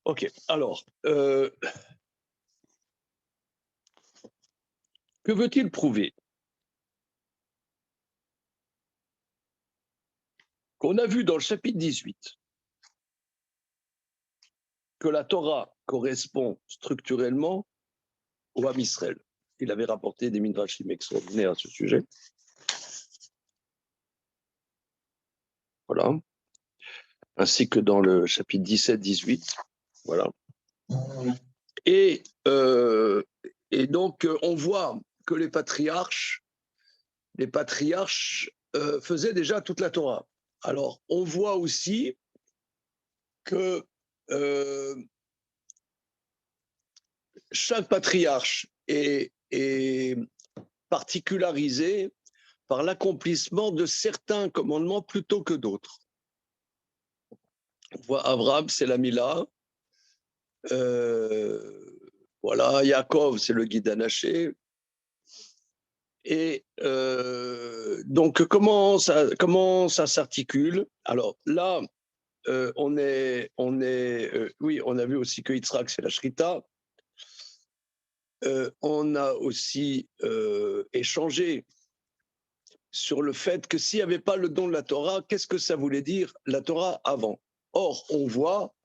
Ok, alors, que veut-il prouver? Qu'on a vu dans le chapitre 18 que la Torah correspond structurellement au Ham Israël. Il avait rapporté des midrashim extraordinaires à ce sujet. Voilà. Ainsi que dans le chapitre 17-18. Voilà. Et donc, on voit que les patriarches faisaient déjà toute la Torah. Alors, on voit aussi que chaque patriarche est particularisé par l'accomplissement de certains commandements plutôt que d'autres. On voit Abraham, c'est la Mila. Voilà, Yaakov, c'est le guide anaché. Et donc, comment ça s'articule? Alors là, on a vu aussi que Yitzhak, c'est la Shrita. On a aussi échangé sur le fait que s'il n'y avait pas le don de la Torah, qu'est-ce que ça voulait dire la Torah avant? Or, on voit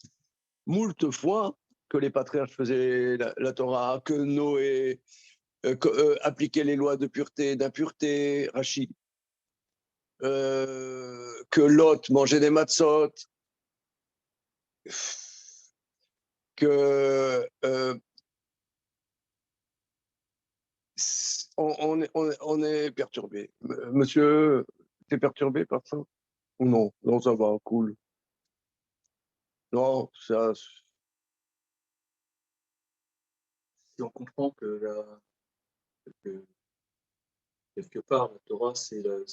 moult fois que les patriarches faisaient la Torah, que Noé appliquait les lois de pureté, d'impureté, Rachid, que Lot mangeait des matzot, que on est perturbé. Monsieur, t'es perturbé par ça? Ou non? Non, ça va, cool. Non, ça. Si on comprend que quelque part, la Torah, c'est le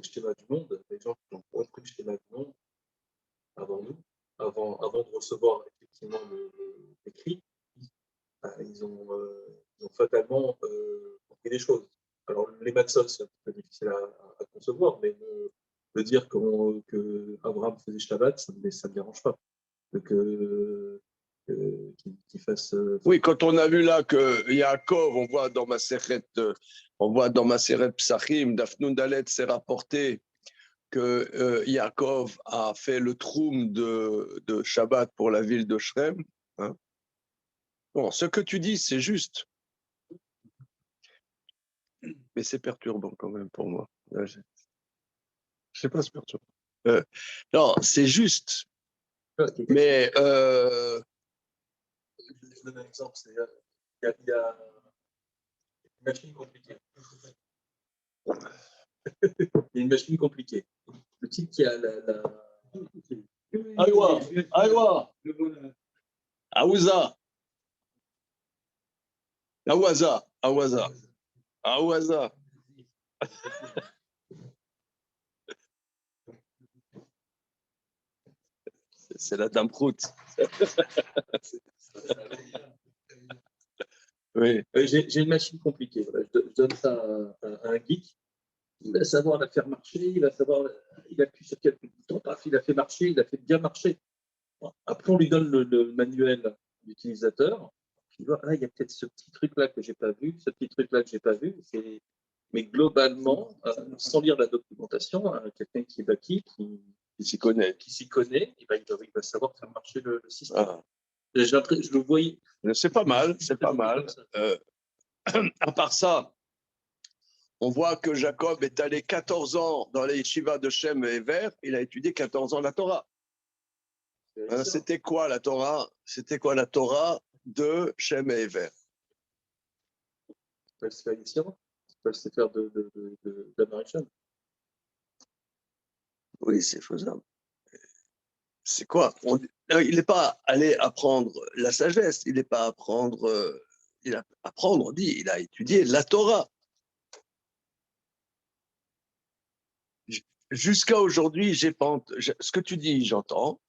schéma du monde, les gens qui ont compris le schéma du monde avant nous, avant de recevoir effectivement l'écrit, ils ont fatalement compris les choses. Alors, les matzot, c'est un peu difficile à concevoir, mais de dire que Abraham faisait Shabbat, ça ne me dérange pas. Qu'il fasse. Oui, quand on a vu là que Yaakov, on voit dans Maseret Psachim, Dafnun Dalet, c'est rapporté que Yaakov a fait le troum de Shabbat pour la ville de Shrem. Hein. Bon, ce que tu dis, c'est juste. Mais c'est perturbant quand même pour moi. Je sais pas, c'est perturbant. Non, c'est juste. Mais. Je donne un exemple. Il y a une machine compliquée. Il y a une machine compliquée. Le type qui a la... Aïwa, Aïwa, Aouza, Aouaza, Aouaza, Aouaza. C'est la dame Prout. Oui. J'ai une machine compliquée. Voilà. Je donne ça à un geek. Il va savoir la faire marcher, il appuie sur quelques boutons, paf, il a fait marcher, il a fait bien marcher. Après, on lui donne le manuel d'utilisateur. Il voit, il y a peut-être ce petit truc-là que je n'ai pas vu, ce petit truc-là que je n'ai pas vu. Mais globalement, sans lire la documentation, quelqu'un qui s'y connaît, il va savoir faire marcher le système. Ah. Je le voyais. C'est pas mal, c'est pas mal. À part ça, on voit que Jacob est allé 14 ans dans les yeshivas de Shem et Ver, il a étudié 14 ans la Torah. C'était quoi la Torah? C'était quoi la Torah de Shem et Ver? Ça peut se faire ici, ça peut se faire d'American. Oui, c'est faisable. C'est quoi? Il n'est pas allé apprendre la sagesse, il n'est pas apprendre, il a étudié la Torah. Jusqu'à aujourd'hui, ce que tu dis, j'entends,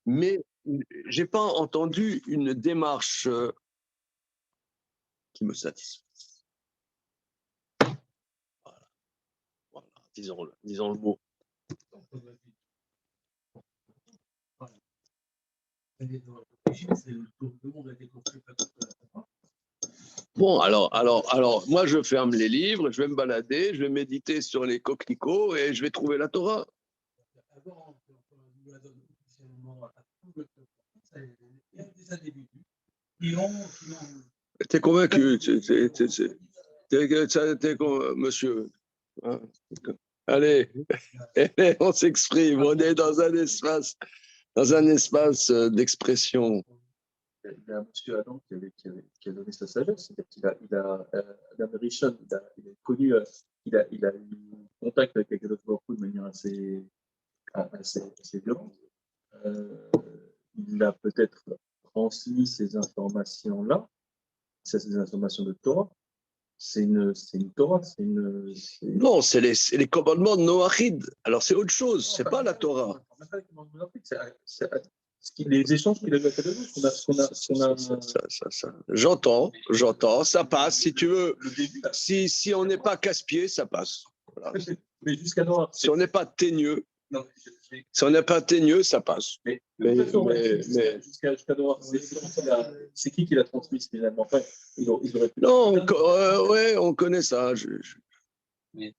mais je n'ai pas entendu une démarche qui me satisfait. Voilà. Disons le mot. Bon, alors, moi, je ferme les livres, je vais me balader, je vais méditer sur les coquelicots et je vais trouver la Torah. T'es convaincu, monsieur. Hein. Allez, on s'exprime, on est dans un espace d'expression. Il y a un monsieur Adam qui a donné sa sagesse. Adam Rishon, il a connu, il a eu contact avec Akadosh Baruch Hu de manière assez violente. Il a peut-être transmis ces informations-là, ces informations de Torah. C'est une Torah. Non, c'est les commandements de Noachid. Alors c'est autre chose, c'est pas la Torah. Les échanges qu'il a eu avec J'entends, ça passe. Si tu veux, si on n'est pas casse-pied, ça passe. Voilà. Mais jusqu'à Noir. Si on n'est pas teigneux, ça passe. Jusqu'à Noir, c'est qui l'a transmis finalement? Enfin, ils auraient pu... Non, ouais, on connaît ça. Mais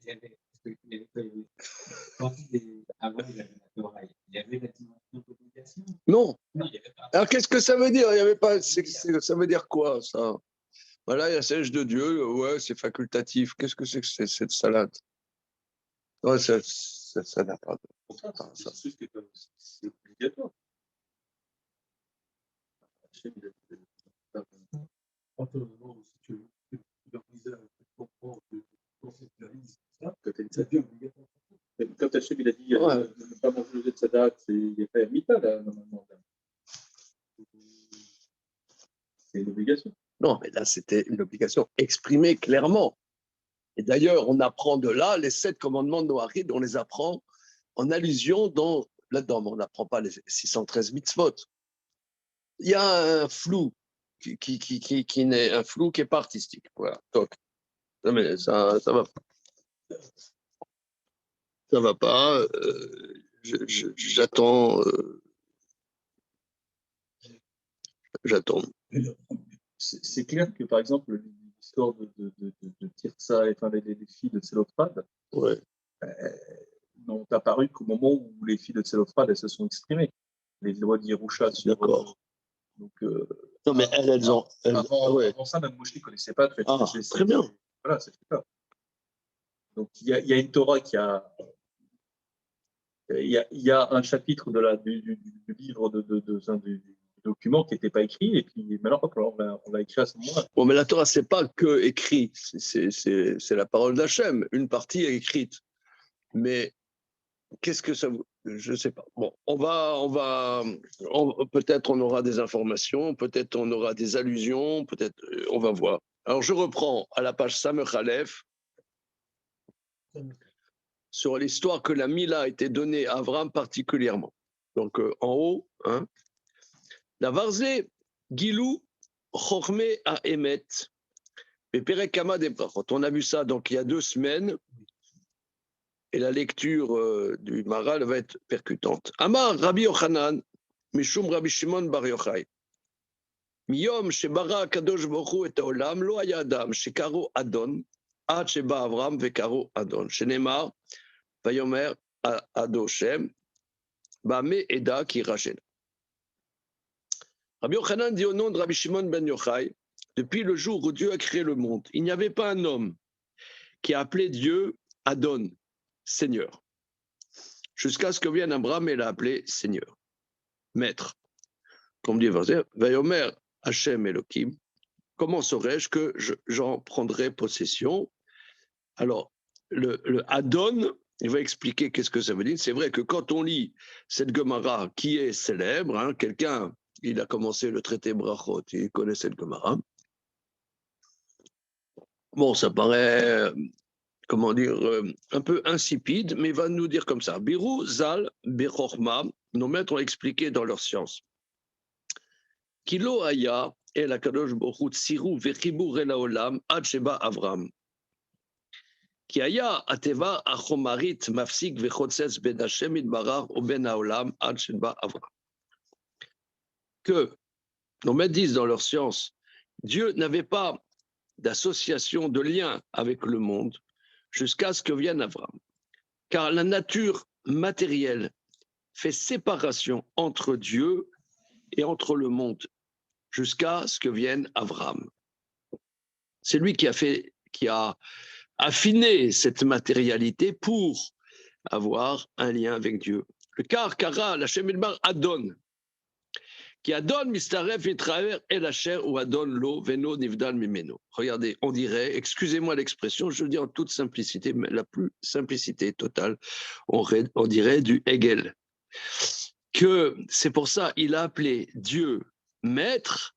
avant, il y avait la dimension d'obligation. Non. Non, il y avait pas. Alors qu'est-ce que ça veut dire? Il y avait pas. Ça veut dire quoi ça? Voilà, il y a Sèche de Dieu. Ouais, c'est facultatif. Qu'est-ce que c'est que cette salade? Ouais, ça n'a pas de. C'est obligatoire. Quand Hachem il a dit ne pas manger de Sadat, il n'y a pas Mita là, normalement. C'est une obligation. Non, mais là, c'était une obligation exprimée clairement. Et d'ailleurs, on apprend de là les 7 commandements de Noachid, on les apprend en allusion là-dedans, mais on n'apprend pas les 613 mitzvot. Il y a un flou qui n'est un flou qui n'est pas artistique. Voilà. Donc, non, mais ça va pas. Ça va pas. J'attends. J'attends. C'est clair que, par exemple, l'histoire de Tirsa, enfin, les filles de Tselophad, Ouais. n'ont apparu qu'au moment où les filles de Tselophad, elles se sont exprimées. Les lois d'Yerusha sur... D'accord. Donc, non, mais elles ont... Avant ça, même Moshe ne connaissait pas. Très bien. Voilà, c'est ça. Donc, il y a une Torah qui a... Il y a un chapitre du livre du document qui n'était pas écrit, et puis maintenant, on l'a écrit à ce moment-là. Bon, mais la Torah, ce n'est pas que écrit, c'est la parole d'Hachem. Une partie est écrite. Mais qu'est-ce que ça vous... Je ne sais pas. Bon, peut-être on aura des informations, peut-être on aura des allusions, peut-être on va voir. Alors, je reprends à la page Samech Aleph sur l'histoire que la Mila a été donnée à Abraham particulièrement. Donc, en haut, hein, la Varzé, Gilou, Chorme à Emet, et Perekama des Brachot. On a vu ça donc il y a 2 semaines, et la lecture du Maral va être percutante. Amar Rabbi Yochanan, Mishum Rabbi Shimon Bar Yochai. Miyom shebara Kadosh Baruch Hu et haolam lo haya adam shekaro Adon ad sheba Avram vekaro Adon. Shenemar vayomer Ado Shem bame eda ki rachel. Rabbi Yochanan dit au nom de Rabbi Shimon ben Yochai, depuis le jour où Dieu a créé le monde, il n'y avait pas un homme qui a appelé Dieu Adon, Seigneur, jusqu'à ce que vienne Abraham et l'a appelé Seigneur, Maître. Comme dit Vayomer Hachem Elohim, comment saurais-je que j'en prendrai possession? Alors, le Adon, il va expliquer qu'est-ce que ça veut dire. C'est vrai que quand on lit cette Gemara qui est célèbre, hein, quelqu'un, il a commencé le traité Brachot, il connaît cette Gemara. Bon, ça paraît, comment dire, un peu insipide, mais il va nous dire comme ça. Birou, Zal, Bechorma, nos maîtres ont expliqué dans leur science. Kilo Aya, El Akadosh Baruch Hu Tsiru Vechibur El Haolam Ad Sheba Avram. Ki Aya Ateva Achomarit Mafsik Vechotzes Ben Hashem Itbarach ou Ben Haolam Ad Sheba Avram. que, nos maîtres disent dans leur science, Dieu n'avait pas d'association, de lien avec le monde jusqu'à ce que vienne Abraham. Car la nature matérielle fait séparation entre Dieu et entre le monde jusqu'à ce que vienne Abraham. C'est lui qui a affiné cette matérialité pour avoir un lien avec Dieu. Le car kara, la Shemilbar Adon, qui Adon mistaref mitraver et la chair ou Adon lo veno nivdal mimeno. Regardez, on dirait, excusez-moi l'expression, je le dis en toute simplicité, mais la plus simplicité totale, on dirait du Hegel. Que c'est pour ça il a appelé Dieu maître,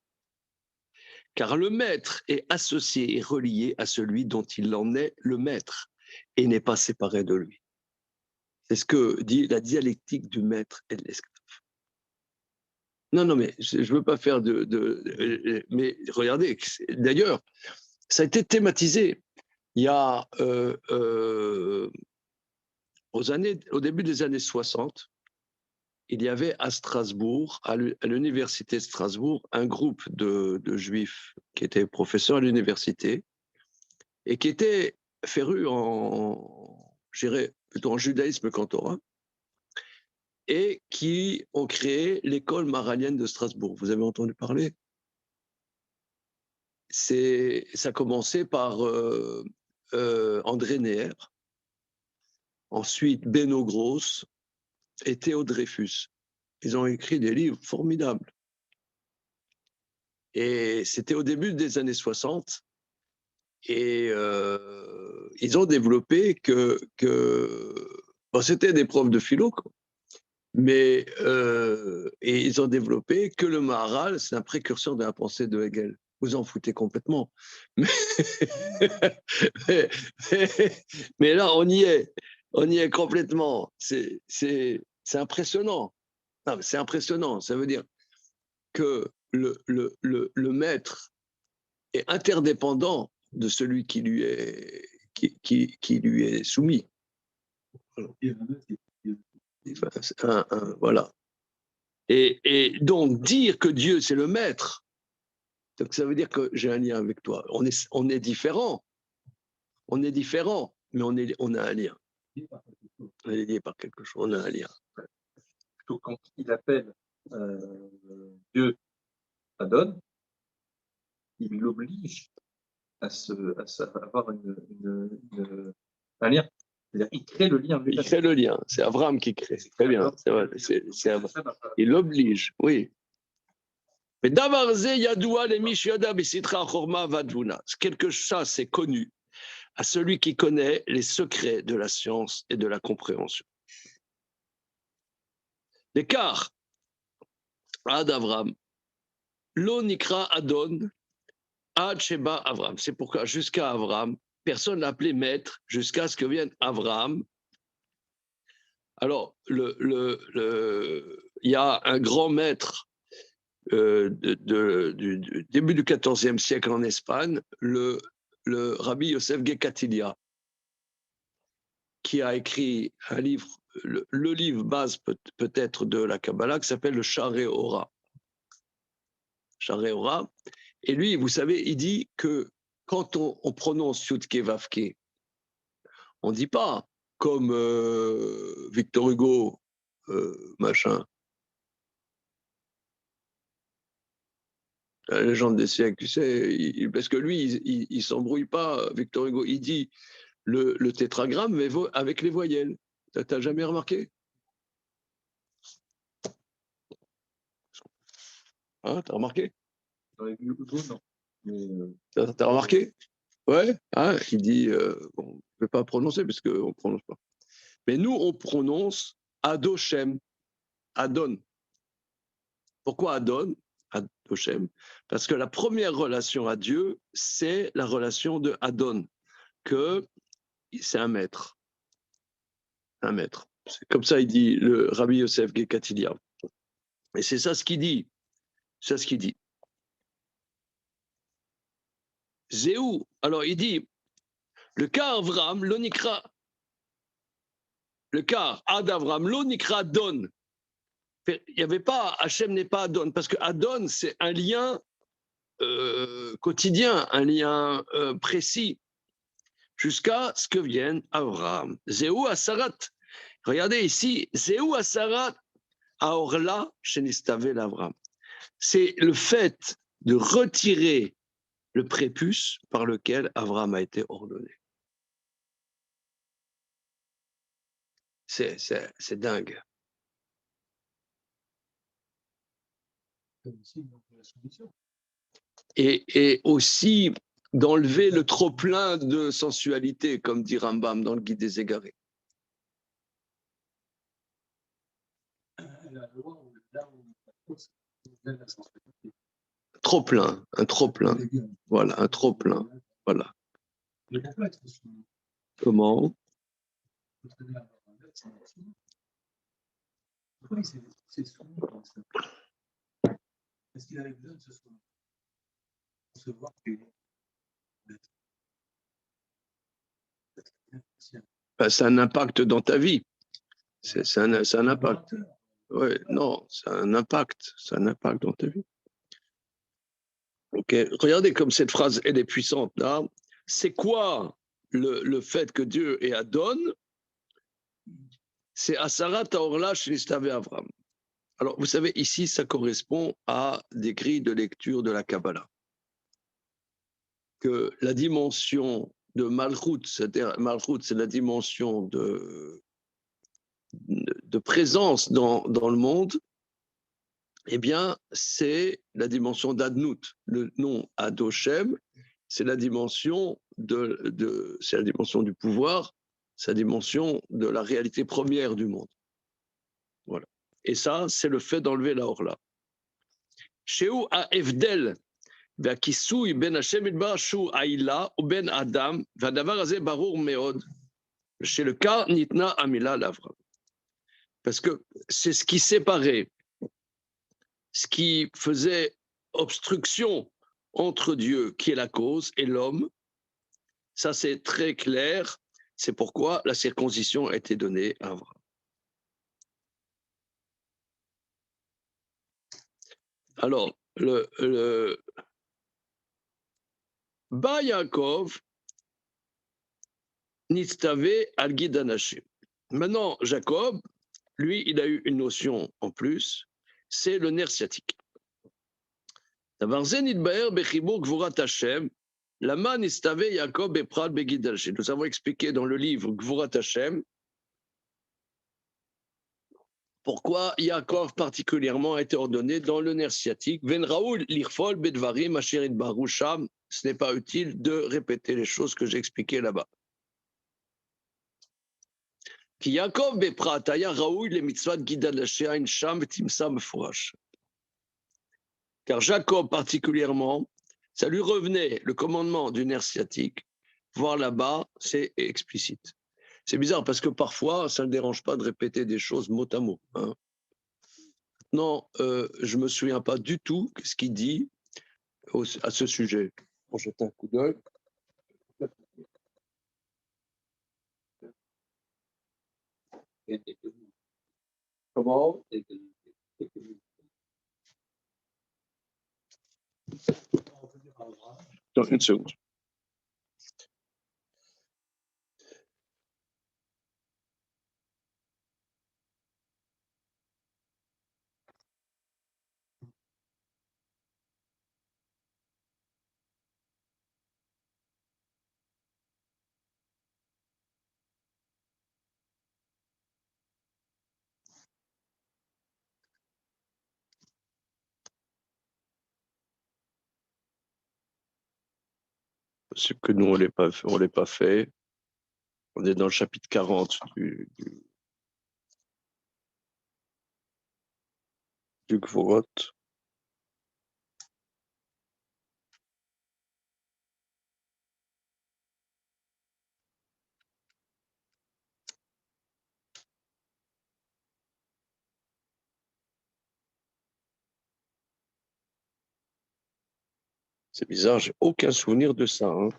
car le maître est associé et relié à celui dont il en est le maître et n'est pas séparé de lui. C'est ce que dit la dialectique du maître et de l'esclave. Non, mais je ne veux pas faire mais regardez, d'ailleurs, ça a été thématisé il y a, au début des années 60, il y avait à Strasbourg, à l'université de Strasbourg, un groupe de juifs qui étaient professeurs à l'université et qui étaient férus je dirais, plutôt en judaïsme qu'en Torah, et qui ont créé l'école maralienne de Strasbourg. Vous avez entendu parler? Ça a commencé par André Neher, ensuite Beno Gross et Théo Dreyfus. Ils ont écrit des livres formidables. Et c'était au début des années 60. Et ils ont développé bon, c'était des profs de philo, quoi. Mais et ils ont développé que le Maharal, c'est un précurseur de la pensée de Hegel. Vous en foutez complètement. Mais là, on y est complètement. C'est impressionnant. Non, c'est impressionnant. Ça veut dire que le maître est interdépendant de celui qui lui est soumis. Voilà. Et donc, dire que Dieu, c'est le maître, donc ça veut dire que j'ai un lien avec toi. On est différents. On est différents, mais on a un lien. On est lié par quelque chose. On a un lien. Plutôt quand il appelle Dieu Adon, il l'oblige à avoir un lien. C'est-à-dire, il crée le lien. Il crée le lien. C'est Abraham qui crée. C'est très bien. C'est vrai. Il l'oblige, oui. Mais Davarze Yadoua les Mishyoda Besitra Chorma Vadvuna. Quelque chose, c'est connu à celui qui connaît les secrets de la science et de la compréhension. L'écart Ad Avram, Lo Nikra Adon, Ad Sheba Avram. C'est pourquoi jusqu'à Avram, personne ne l'appelait maître jusqu'à ce que vienne Avram. Alors, il y a un grand maître du début du XIVe siècle en Espagne, le Rabbi Yosef Gekatilia, qui a écrit un livre, le livre base peut-être de la Kabbalah, qui s'appelle le Sharei Ora. Sharei Ora. Et lui, vous savez, il dit que quand on prononce Yudke Vavke, on ne dit pas comme Victor Hugo, machin. La légende des siècles, tu sais, parce que lui, il ne s'embrouille pas, Victor Hugo. Il dit le tétragramme, mais avec les voyelles. Tu n'as jamais remarqué? Hein, t'as remarqué? T'as remarqué? Ouais, hein, il dit, bon, je ne vais pas prononcer parce qu'on ne prononce pas. Mais nous, on prononce Adoshem, Adon. Pourquoi Adon? Adoshem. Parce que la première relation à Dieu, c'est la relation de Adon, que c'est un maître. Un maître. C'est comme ça, il dit le Rabbi Yosef Gekatilia. Et c'est ça ce qu'il dit. C'est ce qu'il dit. Zéou, alors il dit, le cas Avram, l'onikra, le cas Ad Avram, l'onikra Don. Il n'y avait pas, Hachem n'est pas Adon, parce que Adon, c'est un lien quotidien, un lien précis, jusqu'à ce que vienne Abraham. Zéou Asarat. Regardez ici, Zéou Asarat Aorla Shenistavel Abraham. C'est le fait de retirer le prépuce par lequel Abraham a été ordonné. C'est dingue. Et aussi d'enlever le trop-plein de sensualité, comme dit Rambam dans le Guide des Égarés. Trop-plein, un trop-plein. Voilà, un trop-plein. Voilà. Comment? Est-ce qu'il avait besoin de ce soir pour se voir que c'est un impact dans ta vie. C'est un impact. Oui, non, c'est un impact. C'est un impact dans ta vie. Ok, regardez comme cette phrase, elle est puissante là. C'est quoi le fait que Dieu est Adon? C'est Asarat Aorla Shnistave Avram. Alors, vous savez, ici, ça correspond à des grilles de lecture de la Kabbalah. Que la dimension de Malchut, c'est-à-dire Malchut, c'est la dimension de présence dans le monde, eh bien, c'est la dimension d'Adnout. Le nom Adoshem, c'est la dimension c'est la dimension du pouvoir, c'est la dimension de la réalité première du monde. Voilà. Et ça, c'est le fait d'enlever la Orla. Sheu ha'evdel והכיסוי בין השם יתברך שהוא העילה ובין אדם, והדבר הזה ברור מאוד, שלקר ניתנה המילה לאברהם. Parce que c'est ce qui séparait, ce qui faisait obstruction entre Dieu, qui est la cause, et l'homme. Ça, c'est très clair. C'est pourquoi la circoncision a été donnée à Abraham. Alors, le Ba Yaakov Nitztave al Guidanashim. Maintenant, Jacob, lui, il a eu une notion en plus, c'est le nerf sciatique. Nous avons expliqué dans le livre Gvurat Hashem pourquoi Yaakov particulièrement a été ordonné dans le nerf sciatique. Ce n'est pas utile de répéter les choses que j'ai expliquées là-bas. Car Jacob particulièrement, ça lui revenait le commandement du nerf sciatique. Voir là-bas, c'est explicite. C'est bizarre parce que parfois, ça ne dérange pas de répéter des choses mot à mot. Hein. Non, je ne me souviens pas du tout ce qu'il dit à ce sujet. Pour jeter un coup d'œil. Comment? Dans une seconde. Ce que nous, on ne l'a pas fait. On est dans le chapitre 40 du Gvorot. C'est bizarre, j'ai aucun souvenir de ça. Hein.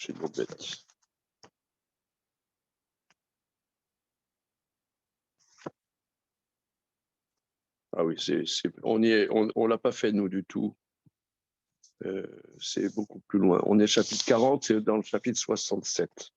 J'ai une bête. Ah oui, on l'a pas fait nous du tout. C'est beaucoup plus loin. On est chapitre 40, c'est dans le chapitre 67.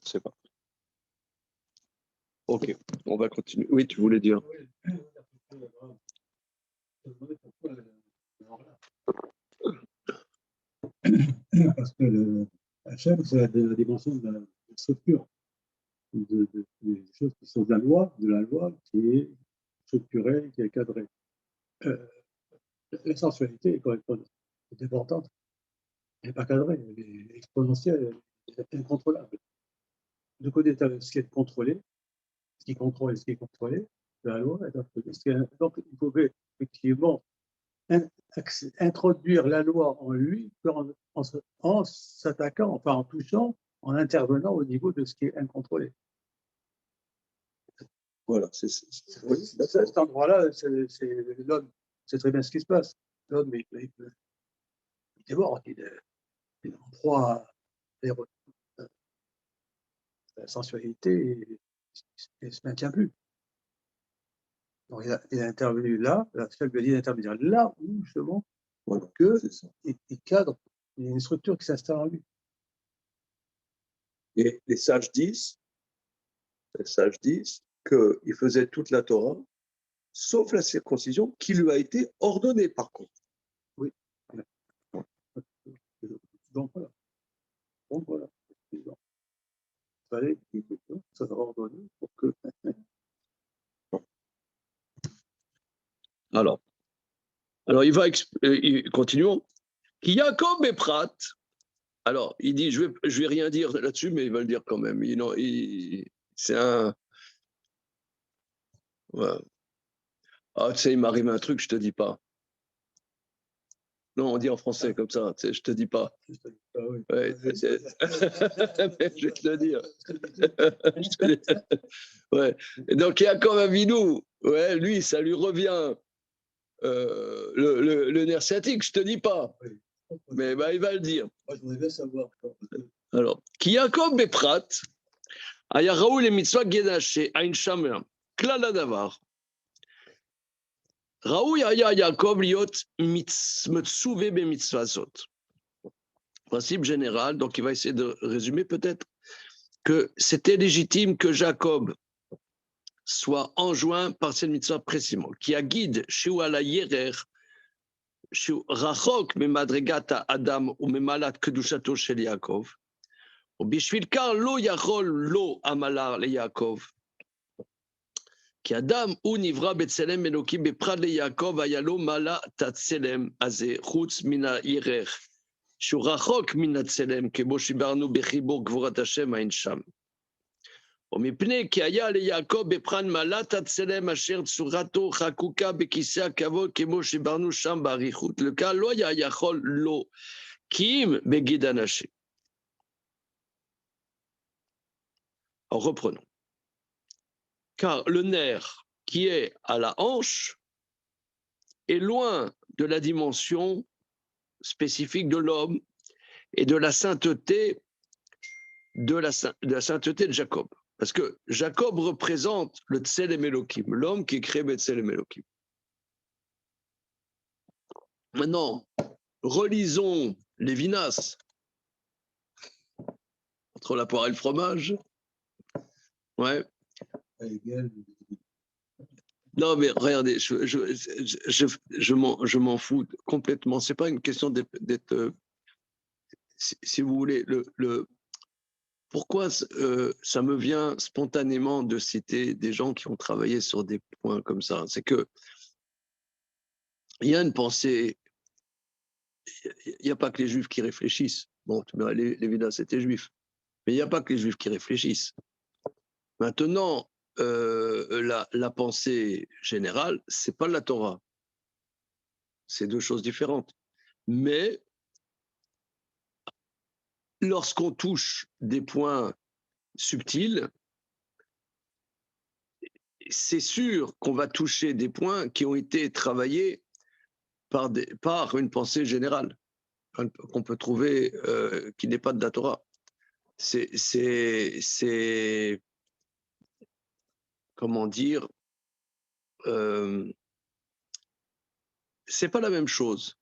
C'est pas. Ok, on va continuer. Oui, tu voulais dire. Parce que Hachem, c'est la dimension de la structure, des choses qui sont de la loi qui est structurée, qui est cadrée. La sensualité est quand même importante. Elle n'est pas cadrée, elle est exponentielle, elle est incontrôlable. De côté, ce qui est contrôlé, ce qui contrôle et ce qui est contrôlé, la loi est donc il faut effectivement introduire la loi en lui en s'attaquant, enfin en touchant, en intervenant au niveau de ce qui est incontrôlé. Voilà, Cet endroit-là, c'est l'homme, c'est très bien ce qui se passe. L'homme, il déborde, il est en proie à la sensualité et il ne se maintient plus. Donc, il est intervenu là, la chef lui a dit d'intervenir là où, justement, voilà, il cadre, il y a une structure qui s'installe en lui. Et les sages disent qu'il faisait toute la Torah, sauf la circoncision qui lui a été ordonnée par contre. Oui. Donc voilà. Il fallait que ça soit ordonné pour que. Alors continuons. Jacob et Prat. Alors, il dit, je vais rien dire là-dessus, mais il va le dire quand même. C'est un. Ouais. Ah, tu sais, il m'arrive un truc, je te dis pas. Non, on dit en français comme ça, tu sais, je te dis pas. Ouais, je vais te le dire. Ouais. Et donc, Jacob Avinou, ouais, lui, ça lui revient. Le nerf sciatique, je te dis pas. Mais bah, il va le dire. Moi, je voudrais bien savoir. Alors, qui Jacob et Prat, aya Raoul et mitzvah gedaché, ein shamer, klala davar. Raoul aya Jacob liot mitsuve be mitzvazot. Principe général, donc il va essayer de résumer peut-être que c'était légitime que Jacob soit enjoint par cette mitzvah précisément, qui a guide chez ala yerer, chez rachok me madregata Adam ou me malat kedushato shel Yaakov. ובשביל כך לא יכול לא אמר ליעקב. כי אדם הוא נברא בצלם אלוקים בפרט ליעקב, היה לו מעלת הצלם הזה, חוץ מן הירך, שהוא רחוק מן הצלם, כמו שדיברנו בחיבור גבורת השם, אין שם. ומפני כי היה ליעקב בפרט מעלת הצלם, אשר צורתו חקוקה בכיסא הכבוד, כמו שדיברנו שם באריכות, לכך לא היה יכול לא, כי אם בגיד אנשים. Alors, reprenons. Car le nerf qui est à la hanche est loin de la dimension spécifique de l'homme et de la sainteté de sainteté de Jacob. Parce que Jacob représente le Tselem Elohim, l'homme qui est créé Tselem Elohim. Maintenant, relisons Lévinas entre la poire et le fromage. Ouais. Non, mais regardez, je m'en fous complètement. C'est pas une question d'être si vous voulez, pourquoi ça me vient spontanément de citer des gens qui ont travaillé sur des points comme ça? C'est que il y a une pensée, il n'y a pas que les Juifs qui réfléchissent. Bon, les Vidas, c'était juifs. Mais il n'y a pas que les Juifs qui réfléchissent. Maintenant, la pensée générale, c'est pas la Torah. C'est deux choses différentes. Mais lorsqu'on touche des points subtils, c'est sûr qu'on va toucher des points qui ont été travaillés par une pensée générale qu'on peut trouver qui n'est pas de la Torah. C'est comment dire, c'est pas la même chose.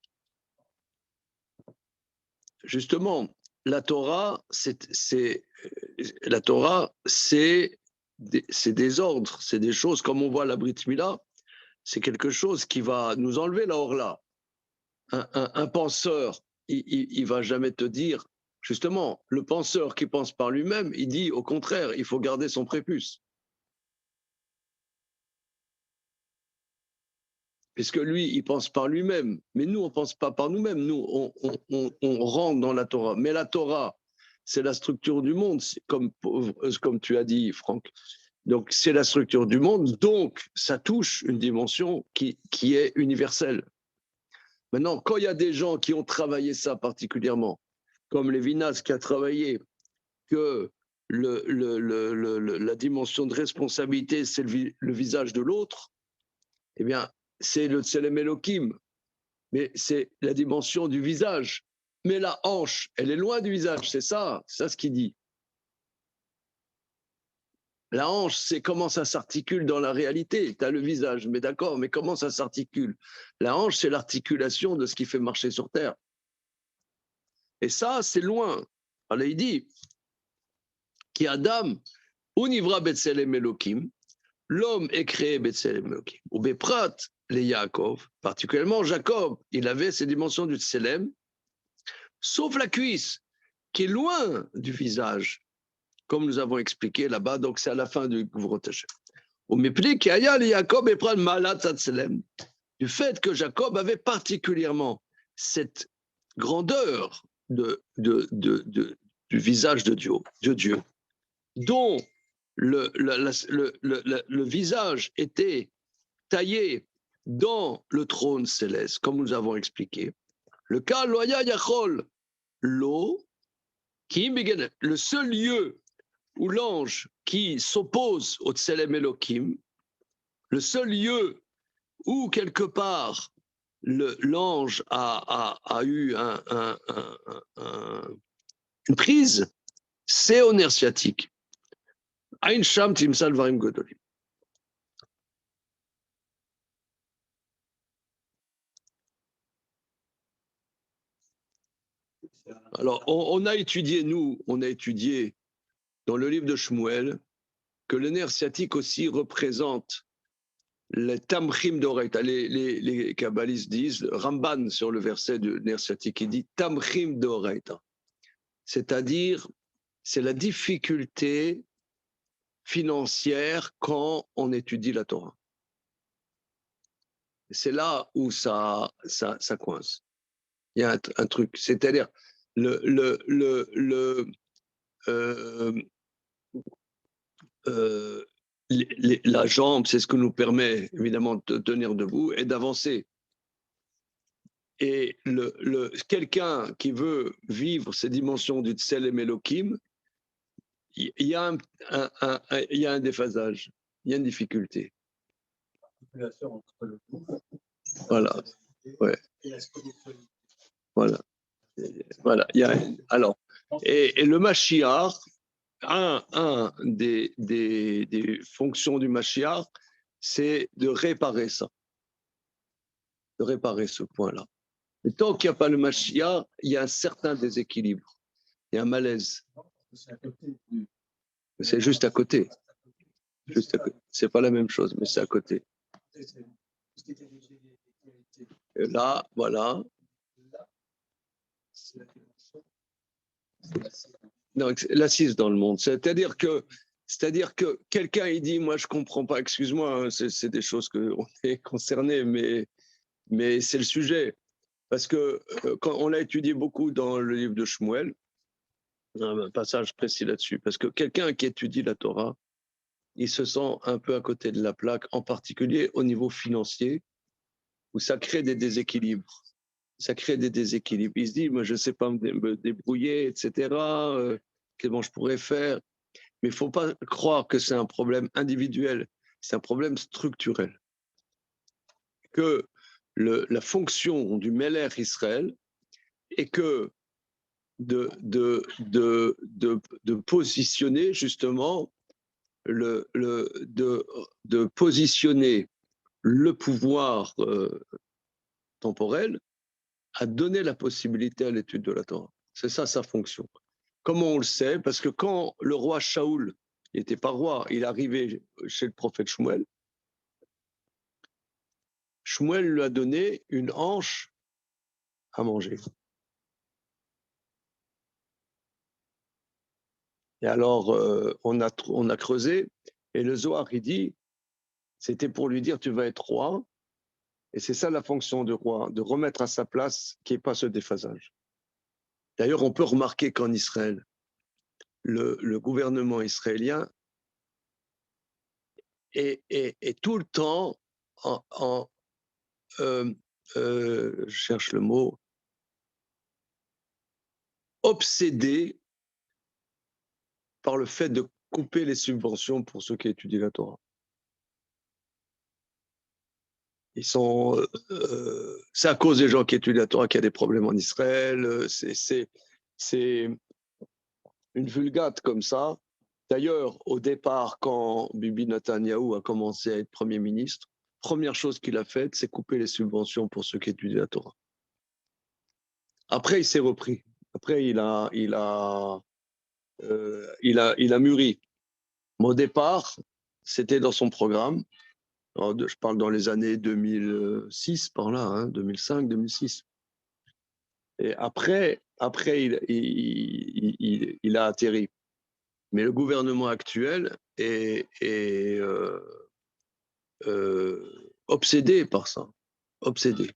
Justement, la Torah, c'est des ordres, c'est des choses, comme on voit la Brit Mila, c'est quelque chose qui va nous enlever la Orla. Un penseur, il va jamais te dire, justement, le penseur qui pense par lui-même, il dit au contraire, il faut garder son prépuce. Puisque lui, il pense par lui-même. Mais nous, on ne pense pas par nous-mêmes. Nous, on rentre dans la Torah. Mais la Torah, c'est la structure du monde, comme tu as dit, Franck. Donc, c'est la structure du monde. Donc, ça touche une dimension qui est universelle. Maintenant, quand il y a des gens qui ont travaillé ça particulièrement, comme Lévinas qui a travaillé que la dimension de responsabilité, c'est le visage de l'autre, eh bien, c'est le Tselem Elohim, mais c'est la dimension du visage. Mais la hanche, elle est loin du visage, c'est ça ce qu'il dit. La hanche, c'est comment ça s'articule dans la réalité. Tu as le visage, mais d'accord, mais comment ça s'articule? La hanche, c'est l'articulation de ce qui fait marcher sur Terre. Et ça, c'est loin. Alors, il dit, qui Adam, univra Betselem Elohim, l'homme est créé Betselem Elohim. Ou Beprat, les Yaakov, particulièrement Jacob, il avait ces dimensions du Tselem, sauf la cuisse, qui est loin du visage, comme nous avons expliqué là-bas, donc c'est à la fin du Gvurot Hashem. Au mépli qui aya les Jacob et prendre malat Tselem, du fait que Jacob avait particulièrement cette grandeur du visage de Dieu, dont le visage était taillé dans le trône céleste, comme nous avons expliqué. Le cas loya yachol, l'eau, le seul lieu où l'ange qui s'oppose au Tselem Elohim, le seul lieu où quelque part l'ange a eu une prise, c'est au nerf sciatique. Ein Sham Timsal Varim Godolim. Alors, on a étudié dans le livre de Shmuel que le nerf sciatique aussi représente le tamchim d'oreille. Les kabbalistes disent, Ramban sur le verset du nerf sciatique, il dit tamchim d'oreille. C'est-à-dire, c'est la difficulté financière quand on étudie la Torah. C'est là où ça coince. Il y a un truc, c'est-à-dire la jambe, c'est ce que nous permet évidemment de tenir debout et d'avancer. Et quelqu'un qui veut vivre ces dimensions du Tselem Elohim, il y a un déphasage, il y a une difficulté. Voilà. Ouais. Voilà. Voilà. Alors, et le Mashiach, un des fonctions du Mashiach, c'est de réparer ça, de réparer ce point-là. Mais tant qu'il n'y a pas le Mashiach, il y a un certain déséquilibre, il y a un malaise. C'est juste à côté. C'est pas la même chose, mais c'est à côté. Et là, voilà. Non, l'assise dans le monde. C'est-à-dire que quelqu'un, il dit, moi, je comprends pas, excuse-moi, hein, c'est des choses qu'on est concerné, mais c'est le sujet. Parce que quand on l'a étudié beaucoup dans le livre de Shmuel, un passage précis là-dessus, parce que quelqu'un qui étudie la Torah, il se sent un peu à côté de la plaque, en particulier au niveau financier, où ça crée des déséquilibres. Ça crée des déséquilibres. Il se dit, moi, je ne sais pas me débrouiller, etc. Comment je pourrais faire? Mais il ne faut pas croire que c'est un problème individuel, c'est un problème structurel. Que la fonction du Meller Israël est que de positionner justement de positionner le pouvoir temporel à donner la possibilité à l'étude de la Torah. C'est ça sa fonction. Comment on le sait? Parce que quand le roi Shaoul, il n'était pas roi, il arrivait chez le prophète Shmuel, Shmuel lui a donné une hanche à manger. Et alors, on a creusé, et le Zohar, il dit, c'était pour lui dire, tu vas être roi, et c'est ça la fonction du roi, de remettre à sa place qu'il n'y ait pas ce déphasage. D'ailleurs, on peut remarquer qu'en Israël, le gouvernement israélien est tout le temps je cherche le mot, obsédé par le fait de couper les subventions pour ceux qui étudient la Torah. Ils sont, c'est à cause des gens qui étudient la Torah qu'il y a des problèmes en Israël. C'est une vulgate comme ça. D'ailleurs, au départ, quand Bibi Netanyahou a commencé à être Premier ministre, première chose qu'il a faite, c'est couper les subventions pour ceux qui étudient la Torah. Après, il s'est repris. Après, il a mûri. Mais au départ, c'était dans son programme. Alors, je parle dans les années 2006, par là, hein, 2005, 2006. Et après il a atterri. Mais le gouvernement actuel est obsédé par ça. Obsédé.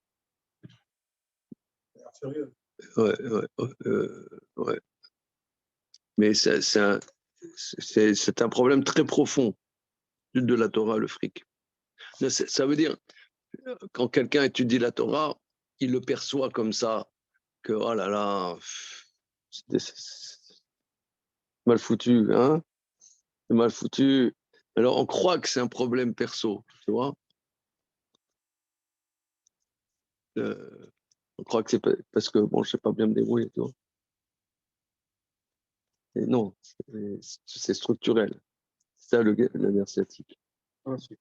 Sérieux. Ouais. Mais c'est un problème très profond de la Torah, le fric. Ça veut dire, quand quelqu'un étudie la Torah, il le perçoit comme ça, que oh là là, c'est mal foutu, hein? C'est mal foutu. Alors on croit que c'est un problème perso, tu vois? On croit que c'est parce que bon, je sais pas bien me débrouiller, tu vois? Et non, c'est structurel. C'est ça le nerf sciatique. Ouais, c'est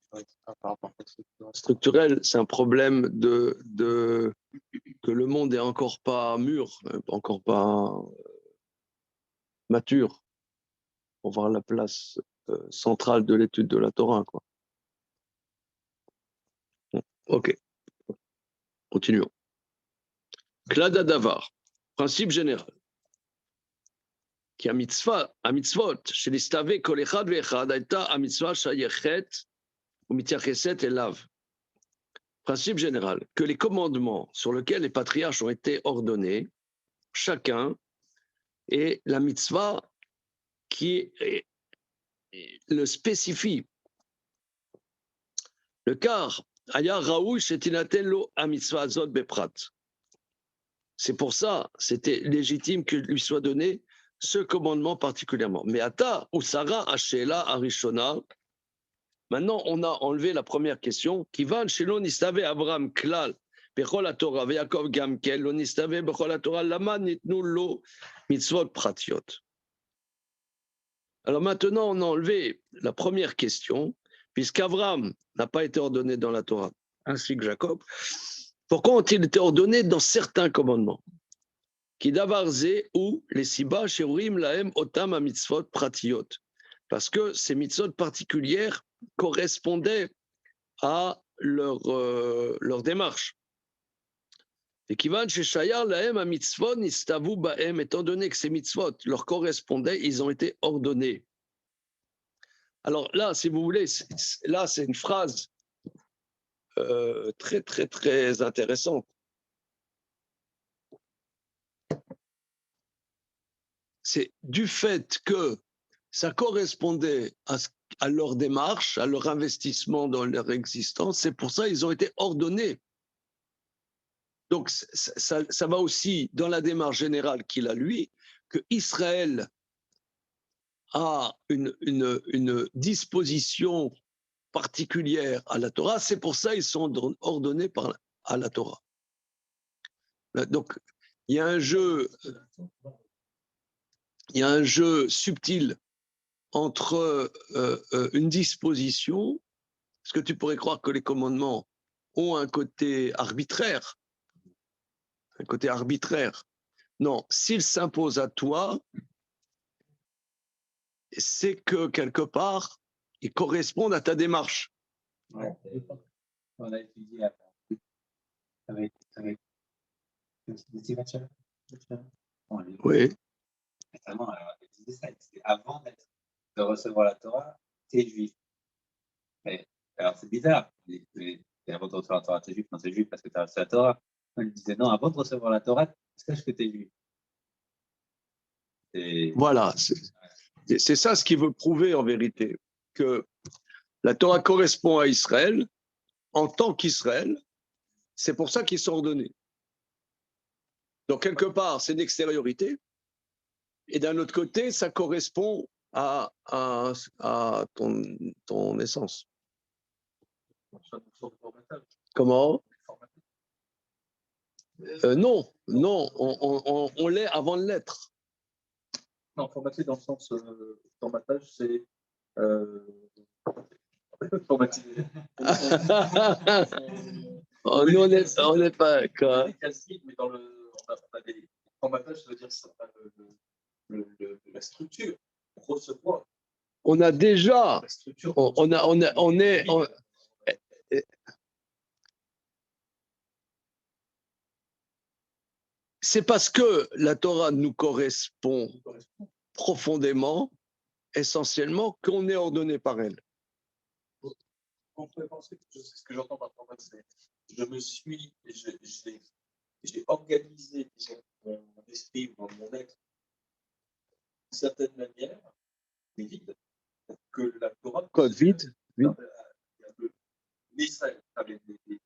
par rapport à ça. Structurel, c'est un problème que le monde est encore pas mûr, encore pas mature pour voir la place centrale de l'étude de la Torah, quoi. Bon, ok, continuons. Klada Davar, principe général. Qui a mitzvot, chez les stavés, kol echad ve'echad, aïta a mitzvah shayechet ou mityacheset elav. Principe général, que les commandements sur lesquels les patriarches ont été ordonnés, chacun est la mitzvah qui le spécifie. Le car, aya raoui shetinaten lo a mitzvah azot beprat. C'est pour ça, c'était légitime que lui soit donné ce commandement particulièrement. Mais ata ou Sarah Ashela Arishona. Maintenant, on a enlevé la première question. Kivan shelo nistave Abraham klal bechol haTorah veYakov gamkel lo nistave bechol haTorah lama nitnu lo mitzvot pratiot. Alors maintenant, on a enlevé la première question, puisqu'Abraham n'a pas été ordonné dans la Torah, ainsi que Jacob. Pourquoi ont-ils été ordonnés dans certains commandements? Qui davarze ou les siba sheruim lahem otam a mitzvot pratiot. Parce que ces mitzvot particulières correspondaient à leur démarche. Et Kivan Sheshayar Lahem a mitzvot nistavu bahem, étant donné que ces mitzvot leur correspondaient, ils ont été ordonnés. Alors là, si vous voulez, là, c'est une phrase très, très, très intéressante. C'est du fait que ça correspondait à leur démarche, à leur investissement dans leur existence, c'est pour ça qu'ils ont été ordonnés. Donc, ça va aussi dans la démarche générale qu'il a, lui, que Israël a une disposition particulière à la Torah, c'est pour ça qu'ils sont ordonnés à la Torah. Donc, il y a un jeu subtil entre une disposition, parce que tu pourrais croire que les commandements ont un côté arbitraire. Non, s'ils s'imposent à toi, c'est que quelque part, ils correspondent à ta démarche. Ouais, on a étudié avec Oui. Récemment, alors, c'était avant de recevoir la Torah, t'es juif. Alors c'est bizarre, avant de recevoir la Torah, t'es juif, non, t'es juif parce que t'as reçu la Torah. On lui disait non, avant de recevoir la Torah, sache que t'es juif. Voilà, c'est ça ce qu'il veut prouver en vérité, que la Torah correspond à Israël en tant qu'Israël, c'est pour ça qu'ils sont ordonnés. Donc quelque part, c'est une extériorité, et d'un autre côté, ça correspond à ton essence. Comment ? Non, on l'est avant de l'être. Non, formaté dans le sens formatage, c'est formatisé. Nous, on n'est pas quoi. Mais dans on a des formatages, ça veut dire ça, la structure pour recevoir. On a déjà, la structure c'est parce que la Torah nous correspond profondément, essentiellement, qu'on est ordonné par elle. On pourrait penser que c'est ce que j'entends par format, c'est j'ai organisé mon esprit, mon être, d'une certaine manière, mais vide, pour que la Torah. Quoi, vide? L'Israël, les Juifs,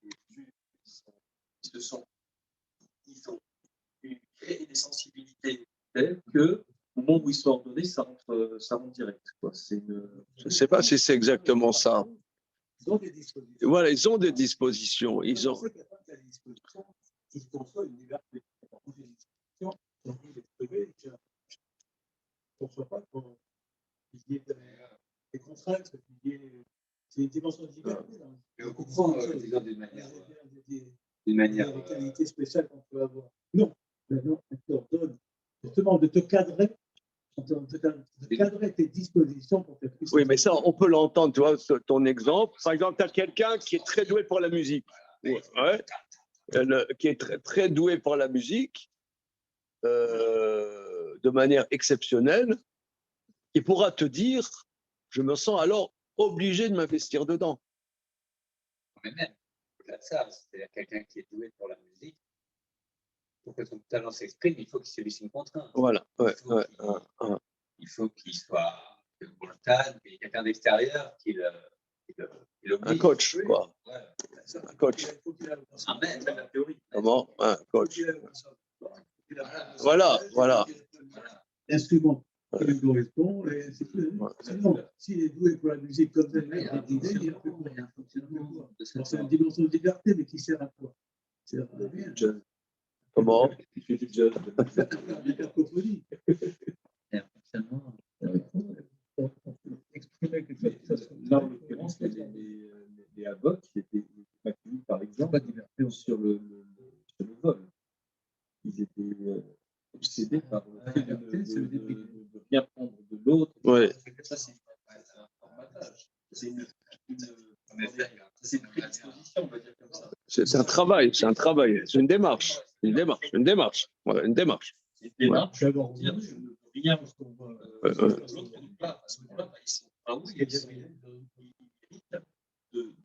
ils ont créé des sensibilités telles que au moment où ils sont ordonnés, ça rentre direct. Quoi. Je ne sais pas si c'est exactement ça. Ils ont des dispositions. Voilà, ils ont des dispositions. Ils conçoivent une liberté. Ils ont des dispositions. Ils ne conçoivent pas qu'il y ait des contraintes, c'est une dimension de liberté. On comprend d'une manière. Des qualités spéciales qu'on peut avoir. Non, maintenant, on te donne justement de te cadrer. De cadrer tes dispositions pour que tu puisses. Oui, mais ça, on peut l'entendre, tu vois, ton exemple. Par exemple, tu as quelqu'un qui est très doué pour la musique. Ouais. Qui est très, très doué pour la musique, de manière exceptionnelle, il pourra te dire, je me sens alors obligé de m'investir dedans. Mais même, au-delà de ça, c'est quelqu'un qui est doué pour la musique. Pour que son talent s'exprime, il faut qu'il subisse une contrainte. Voilà. Il faut qu'il soit spontané, qu'il y ait quelqu'un d'extérieur qui l'oblige. Un coach, quoi. Ouais. Un coach. Un maître, la théorie. Comment ? Un coach. Voilà. L'instrument qui lui correspond, et c'est tout. Sinon, s'il est doué pour la musique comme tel, il y a un fonctionnement. C'est une dimension de liberté, mais qui sert à quoi ? Ça sert à rien. Comment ? Il fait du jazz. Des cacophonie. Exprimer quelque chose. Là, en l'occurrence, les avocs étaient accueillis, par exemple, sur le vol. Ils étaient obsédés par le fait de bien prendre de l'autre. Ouais. Ça, c'est un formatage. C'est une prédisposition, on va dire comme ça. C'est un travail, c'est une démarche. Une démarche. Voilà, une démarche. C'est une démarche. D'abord, Pour dire, je ne veux rien parce qu'on voit les autres qui nous parlent, parce que là, ils sont pas où, ils méritent de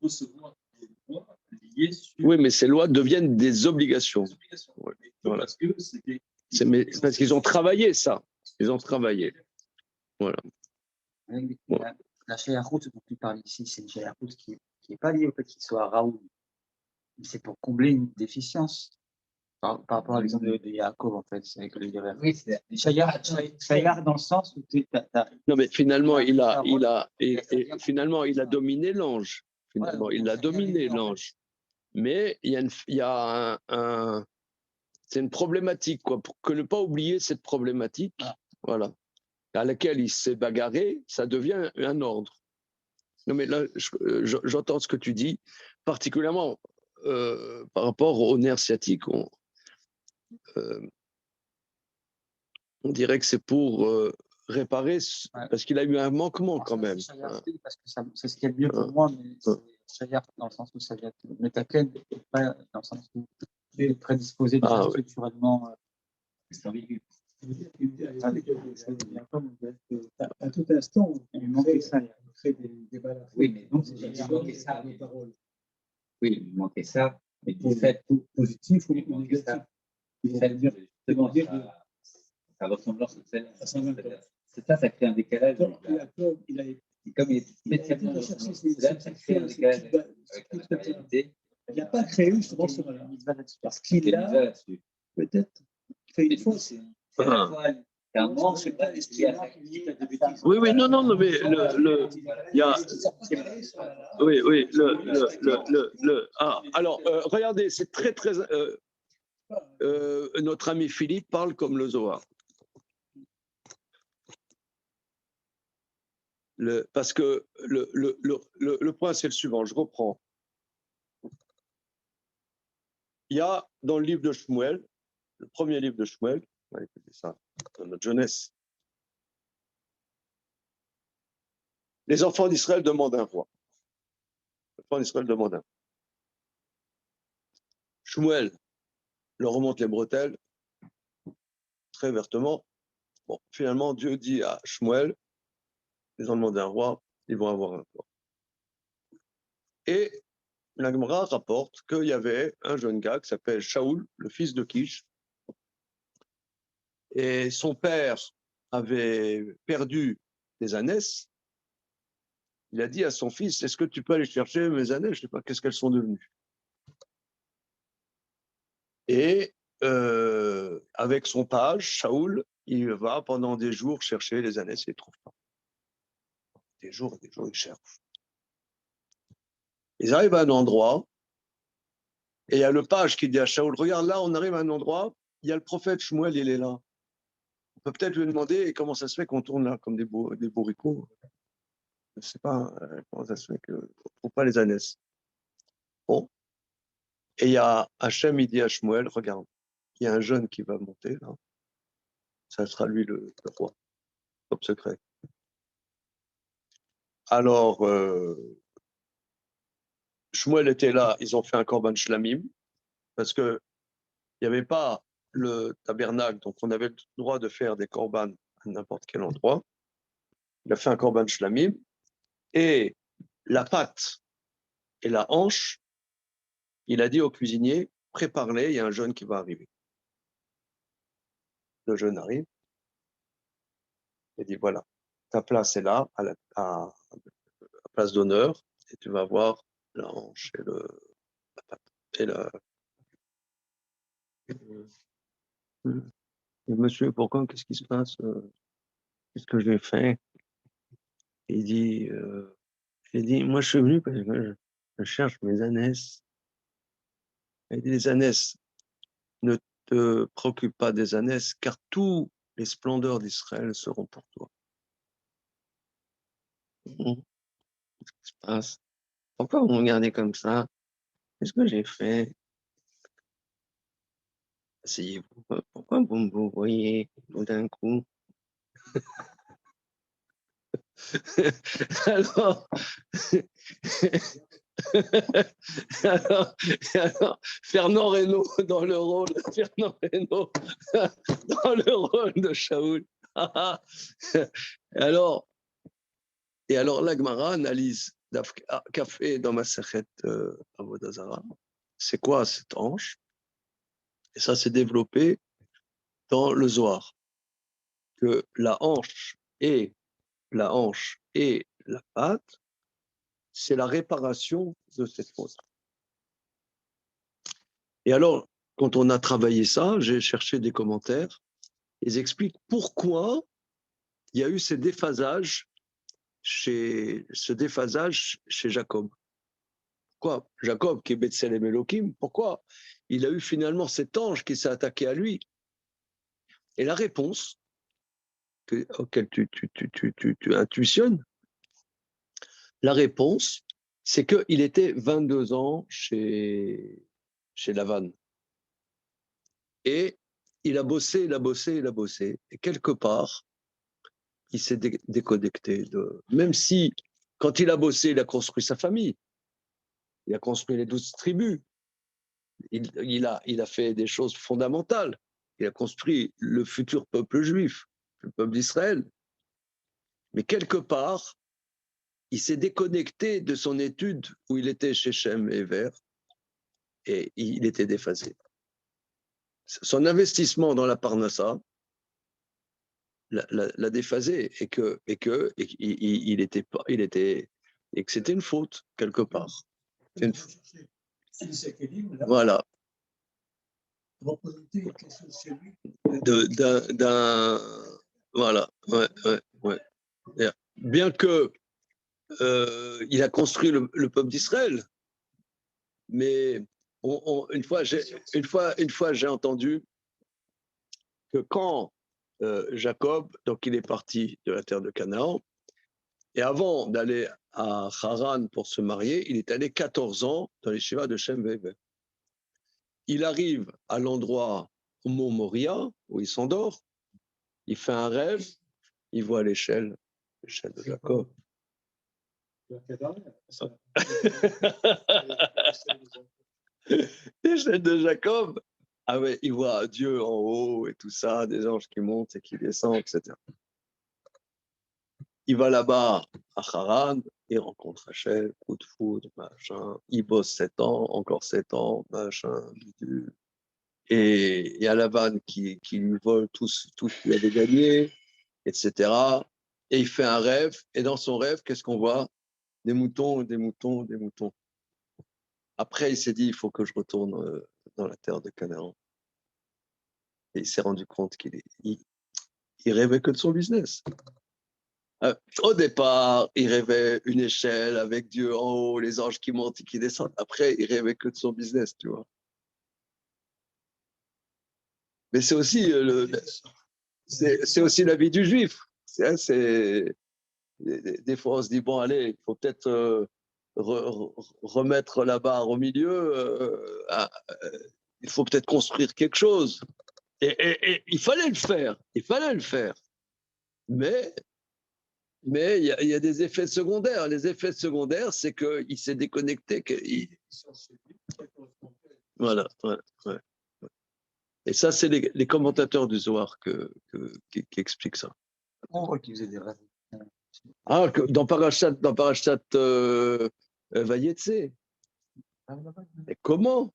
recevoir des lois liées sur Oui, mais ces lois deviennent des obligations. les obligations. Ouais, Mais voilà. parce que c'est des. Parce qu'ils ont travaillé ça. Ils ont travaillé. Voilà. La shayarhout dont tu parles ici, c'est une shayarhout qui n'est pas liée au fait qu'il soit Raoul. C'est pour combler une déficience par rapport à l'exemple de Yaakov, en fait. C'est avec le livre. Oui, c'est Shayar dans le sens où Non, mais finalement, et finalement, il a dominé l'ange. Finalement, il a dominé l'ange. Mais il y a c'est une problématique, quoi, pour que ne pas oublier cette problématique, voilà, à laquelle il s'est bagarré, ça devient un ordre. Non, mais là, j'entends ce que tu dis, particulièrement par rapport au nerf sciatique. On dirait que c'est pour réparer, parce qu'il a eu un manquement quand même. Parce que c'est ce qui est le mieux pour moi, mais c'est Shayar dans le sens où ça vient de Metaken, et pas dans le sens où il est prédisposé déjà structurellement. c'est ambigu. À tout instant, Il manquait ça. on crée des balades. Oui, mais donc, il il manquait ça. des paroles. Oui, il manquait ça, mais du fait, Positif ou il manquait négatif. ça. Ils vont Fait, dire, justement, dire sa ressemblance au sel. à 120 ans. C'est ça crée un décalage. Il a Comme il est il a spécialement été chercher ça crée un décalage avec la matérialité. il n'a pas créé justement ce mal parce Il qu'il est a là-dessus. peut-être fait Mais une fausse. c'est un manque C'est pas qui a Oui, oui, non, mais il y a. Oui, oui, alors, regardez, c'est très, très. Notre ami Philippe parle comme le Zohar. Parce que le point, c'est le suivant, je reprends. Il y a dans le livre de Shmuel, le premier livre de Shmuel, on va écouter ça dans notre jeunesse. Les enfants d'Israël demandent un roi. Les enfants d'Israël demandent un roi. Shmuel leur remonte les bretelles très vertement. Bon, finalement, Dieu dit à Shmuel, ils ont demandé un roi, ils vont avoir un roi. Et la Gemara rapporte qu'il y avait un jeune gars qui s'appelle Shaoul, le fils de Kish, et son père avait perdu des ânesses. Il a dit à son fils, est-ce que tu peux aller chercher mes ânesses? Je ne sais pas qu'est-ce qu'elles sont devenues. Et avec son page, Shaoul, il va pendant des jours chercher les ânesses et il ne trouve pas. Des jours, il cherche. Ils arrivent à un endroit, et il y a le page qui dit à Shaoul, regarde là, on arrive à un endroit, il y a le prophète Shmuel, il est là. On peut peut-être lui demander comment ça se fait qu'on tourne là comme des bourricots. Je ne sais pas comment ça se fait qu'on ne trouve pas les ânesses. Bon. Et il y a Hachem, il dit à Shmuel, regarde, il y a un jeune qui va monter là. Ça sera lui le roi, top secret. Alors, Shmuel était là, ils ont fait un korban shlamim, parce qu'il n'y avait pas le tabernacle, donc on avait le droit de faire des korban à n'importe quel endroit. Il a fait un korban shlamim, et la pâte et la hanche, il a dit au cuisinier, prépare-les, il y a un jeune qui va arriver. Le jeune arrive, il dit, voilà, ta place est là, à la place d'honneur, et tu vas voir la hanche et la pâte. Et monsieur, pourquoi, qu'est-ce qui se passe? Qu'est-ce que j'ai fait? Il dit, moi je suis venu parce que je cherche mes ânesses. Il dit, les ânesses, ne te préoccupe pas des ânesses, car tous les splendeurs d'Israël seront pour toi. Qu'est-ce qui se passe? Pourquoi vous me regardez comme ça? Qu'est-ce que j'ai fait? Asseyez-vous. Pourquoi vous me voyez tout d'un coup? Alors, alors, Fernand Reynaud dans le rôle, Fernand Reynaud dans le rôle de Shaoul. alors, et alors la Gemara analyse Café dans ma Masechet Avodah Zarah. C'est quoi cette hanche? Et ça s'est développé dans le Zohar, que la hanche et la patte, c'est la réparation de cette faute. Et alors, quand on a travaillé ça, j'ai cherché des commentaires, ils expliquent pourquoi il y a eu ce déphasage chez Jacob. Pourquoi Jacob, qui est Betselem Elohim, pourquoi il a eu finalement cet ange qui s'est attaqué à lui? Et la réponse auquel tu intuitionnes, la réponse, c'est qu'il était 22 ans chez Lavan. Et il a bossé. Et quelque part, il s'est déconnecté de. Même si, quand il a bossé, il a construit sa famille. Il a construit les 12 tribus. Il a fait des choses fondamentales. Il a construit le futur peuple juif, le peuple d'Israël. Mais quelque part, il s'est déconnecté de son étude où il était chez Shem et Ver, et il était déphasé. Son investissement dans la Parnassa l'a déphasé, et que c'était une faute quelque part. Voilà. Voilà. Ouais. Bien que il a construit le peuple d'Israël, mais une fois j'ai entendu que quand Jacob, donc il est parti de la terre de Canaan, et avant d'aller à Haran pour se marier, il est allé 14 ans dans les Shiva de Shem Ve'Ever. Il arrive à l'endroit au mont Moria, où il s'endort, il fait un rêve, il voit l'échelle de Jacob. L'échelle de Jacob, ah ouais, il voit Dieu en haut et tout ça, des anges qui montent et qui descendent, etc. Il va là-bas à Haran, il rencontre Rachel, coup de foudre, machin. Il bosse 7 ans, encore 7 ans, machin, bidule. Et il y a Lavan qui lui vole tout ce qu'il avait gagné, etc. Et il fait un rêve, et dans son rêve, qu'est-ce qu'on voit? Des moutons, des moutons, des moutons. Après, il s'est dit, il faut que je retourne dans la terre de Canaan. Et il s'est rendu compte qu'il rêvait que de son business. Au départ, il rêvait une échelle avec Dieu en haut, les anges qui montent et qui descendent. Après, il rêvait que de son business, tu vois. Mais c'est aussi c'est aussi la vie du juif. Des fois, on se dit, bon, allez, il faut peut-être remettre la barre au milieu. Il faut peut-être construire quelque chose. Et il fallait le faire. Mais il y a des effets secondaires. Les effets secondaires, c'est qu'il s'est déconnecté. Voilà. Et ça, c'est les commentateurs du Zohar qui expliquent ça. On voit qu'ils faisaient des rêves. Ah, dans Parashat Vayetse. Et comment?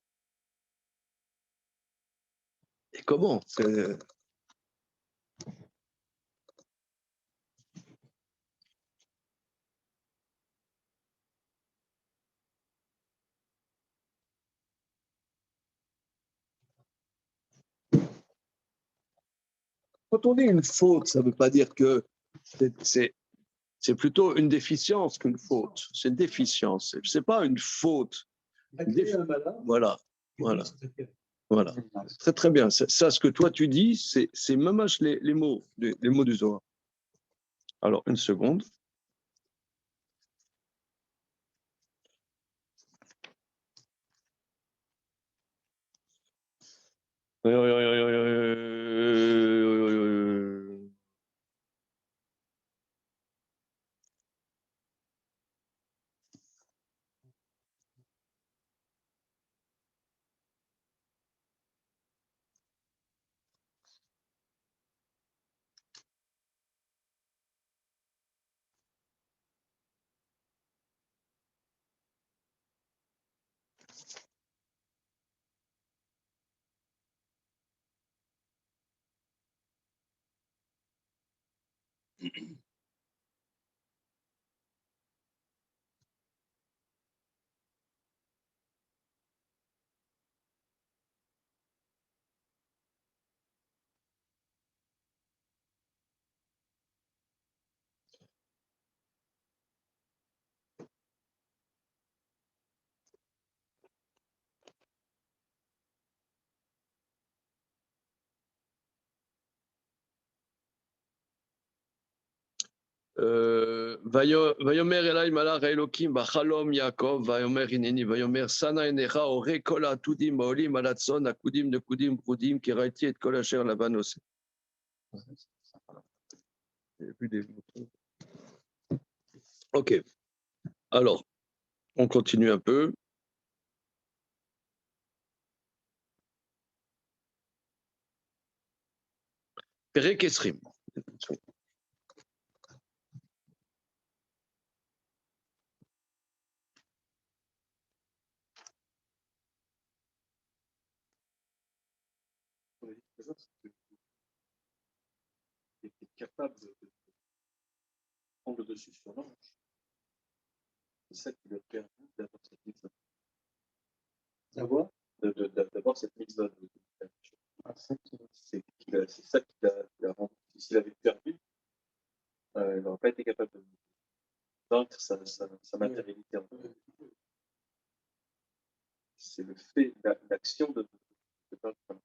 Quand on dit une faute, ça ne veut pas dire que c'est plutôt une déficience qu'une faute. C'est une déficience. Ce n'est pas une faute. Voilà. Très, très bien. Ça, ce que toi, tu dis, c'est même les mots du Zohar. Alors, une seconde. Vayomer Elai Malach Elokim Bachalom Yaakov Vayomer Hineni Vayomer Sana Enecha Ore Kol Atudim Baolim Alatson Akudim Nekudim Prudim Kiraiti et Kol Asher Laban Ose. Ok. Alors, on continue un peu. Perek Esrim. Il était capable de prendre le dessus sur l'ange. C'est ça qui lui a permis d'avoir cette mise. D'avoir D'avoir cette mise. C'est ça qui l'a rendu. S'il avait perdu, il n'aurait pas été capable de vaincre sa matérialité. C'est le fait, l'action de vaincre.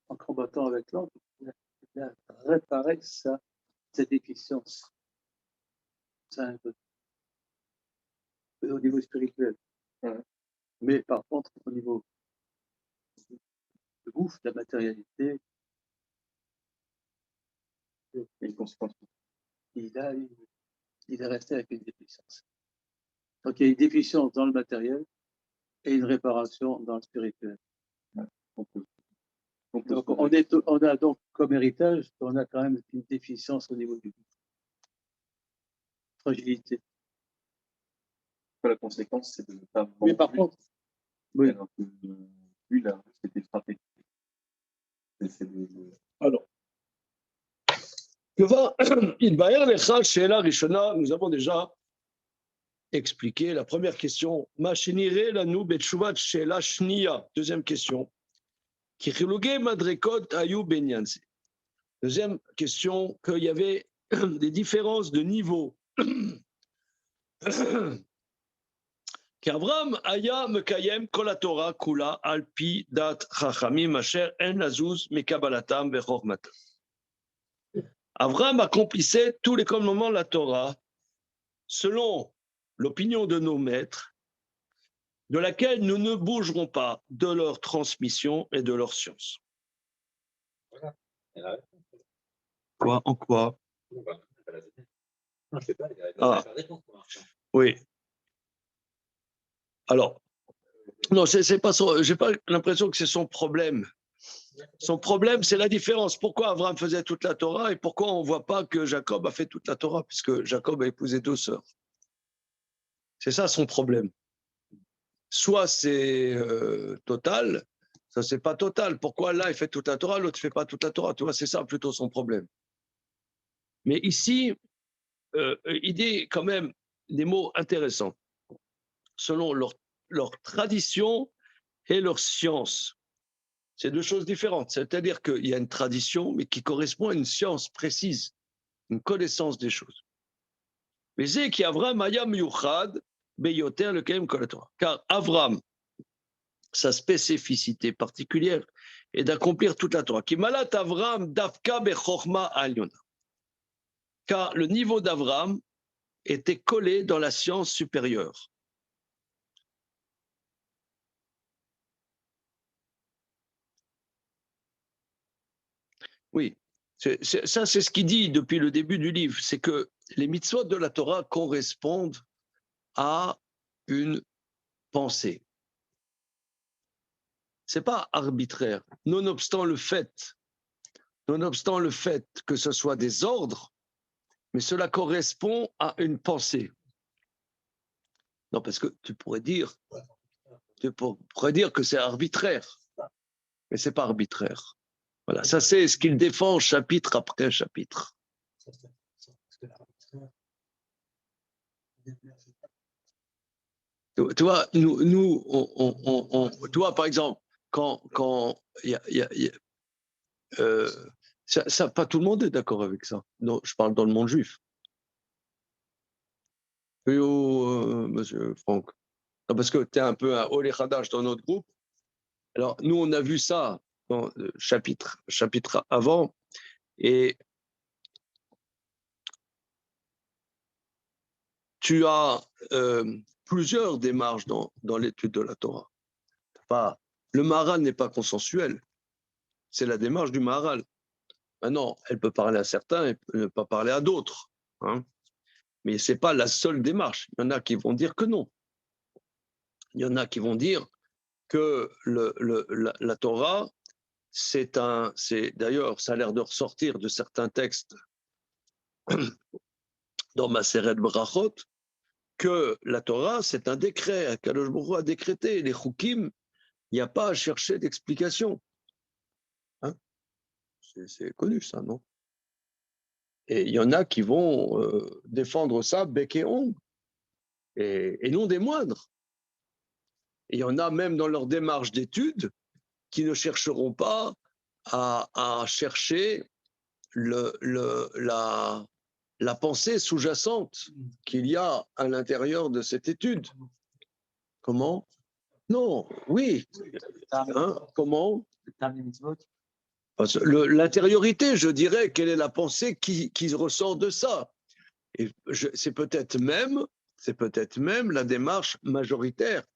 en combattant avec l'autre, il a réparé cette déficience. Ça, un peu. Au niveau spirituel. Ouais. Mais par contre, au niveau de bouffe, de la matérialité, Et une conséquence. il est resté avec une déficience. Donc il y a une déficience dans le matériel et une réparation dans le spirituel. Donc on a donc comme héritage, on a quand même une déficience au niveau du fragilité. La conséquence, c'est de ne pas. Mais par contre, oui. Alors que lui, là, c'était frappé. Alors, nous avons déjà expliqué la première question. Deuxième question. Deuxième question, qu'il y avait des différences de niveau. Qu'Avram aya mekayem kol haTorah kula al pi dat chachamim asher en lazuz mekabalatam vechormatam. Avram accomplissait tous les commandements de la Torah selon l'opinion de nos maîtres, de laquelle nous ne bougerons pas de leur transmission et de leur science. Voilà. Quoi? En quoi? Non, je sais pas, il a Ah. pas réponse pour l'instant. Oui. Alors, non, c'est pas son, j'ai pas l'impression que c'est son problème. Son problème, c'est la différence. Pourquoi Abraham faisait toute la Torah et pourquoi on ne voit pas que Jacob a fait toute la Torah, puisque Jacob a épousé 2 sœurs. C'est ça son problème. Soit c'est total, ça c'est pas total. Pourquoi là il fait toute la Torah, l'autre ne fait pas toute la Torah? Tu vois, c'est ça plutôt son problème. Mais ici, il dit quand même des mots intéressants. Selon leur tradition et leur science. C'est 2 choses différentes. C'est-à-dire qu'il y a une tradition, mais qui correspond à une science précise, une connaissance des choses. Mais c'est qu'Avram Ayam Yuchad, Beyoter le Kaim Kol HaTorah. Car Avram, sa spécificité particulière est d'accomplir toute la Torah. Ki malat Avram Davka Bechorma Alyona. Car le niveau d'Avram était collé dans la science supérieure. Oui, c'est ce qu'il dit depuis le début du livre, c'est que les mitzvot de la Torah correspondent à une pensée. Ce n'est pas arbitraire, nonobstant le fait que ce soit des ordres, mais cela correspond à une pensée. Non, parce que tu pourrais dire que c'est arbitraire, mais ce n'est pas arbitraire. Voilà, ça c'est ce qu'il défend chapitre après chapitre. Ça, c'est intéressant, parce que l'arbitraire, Tu vois, nous tu vois, par exemple, quand ça, pas tout le monde est d'accord avec ça. Non, je parle dans le monde juif. Oui, monsieur Franck. Non, parce que tu es un peu un Olé Khadash dans notre groupe. Alors, nous, on a vu ça dans le chapitre avant, et tu as plusieurs démarches dans l'étude de la Torah. Enfin, le Maharal n'est pas consensuel, c'est la démarche du Maharal. Maintenant, elle peut parler à certains et ne pas parler à d'autres. Hein. Mais ce n'est pas la seule démarche. Il y en a qui vont dire que non. Il y en a qui vont dire que la Torah, c'est d'ailleurs, ça a l'air de ressortir de certains textes dans Maseret Brachot, que la Torah, c'est un décret. Kadosh Baruch Hu a décrété. Les Chukim, il n'y a pas à chercher d'explication. Hein, c'est connu, ça, non? Et il y en a qui vont défendre ça bec et ongle, et non des moindres. Et il y en a même dans leur démarche d'étude qui ne chercheront pas à chercher la pensée sous-jacente qu'il y a à l'intérieur de cette étude. Comment? Non, oui. Hein, comment? L'intériorité, je dirais, quelle est la pensée qui ressort de ça? Et c'est peut-être même la démarche majoritaire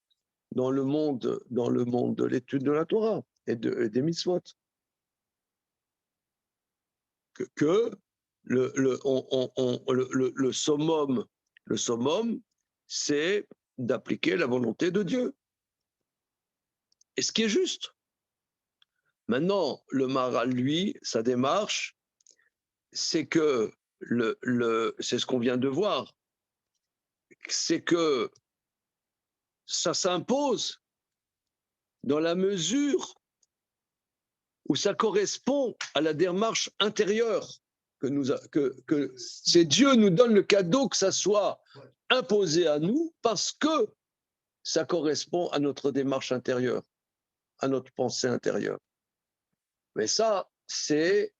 dans le monde de l'étude de la Torah et des mitzvot. Que le summum, c'est d'appliquer la volonté de Dieu. Et ce qui est juste. Maintenant, le Maharal, lui, sa démarche, c'est que c'est ce qu'on vient de voir, c'est que ça s'impose dans la mesure où ça correspond à la démarche intérieure que c'est Dieu nous donne le cadeau que ça soit imposé à nous parce que ça correspond à notre démarche intérieure, à notre pensée intérieure. Mais ça, c'est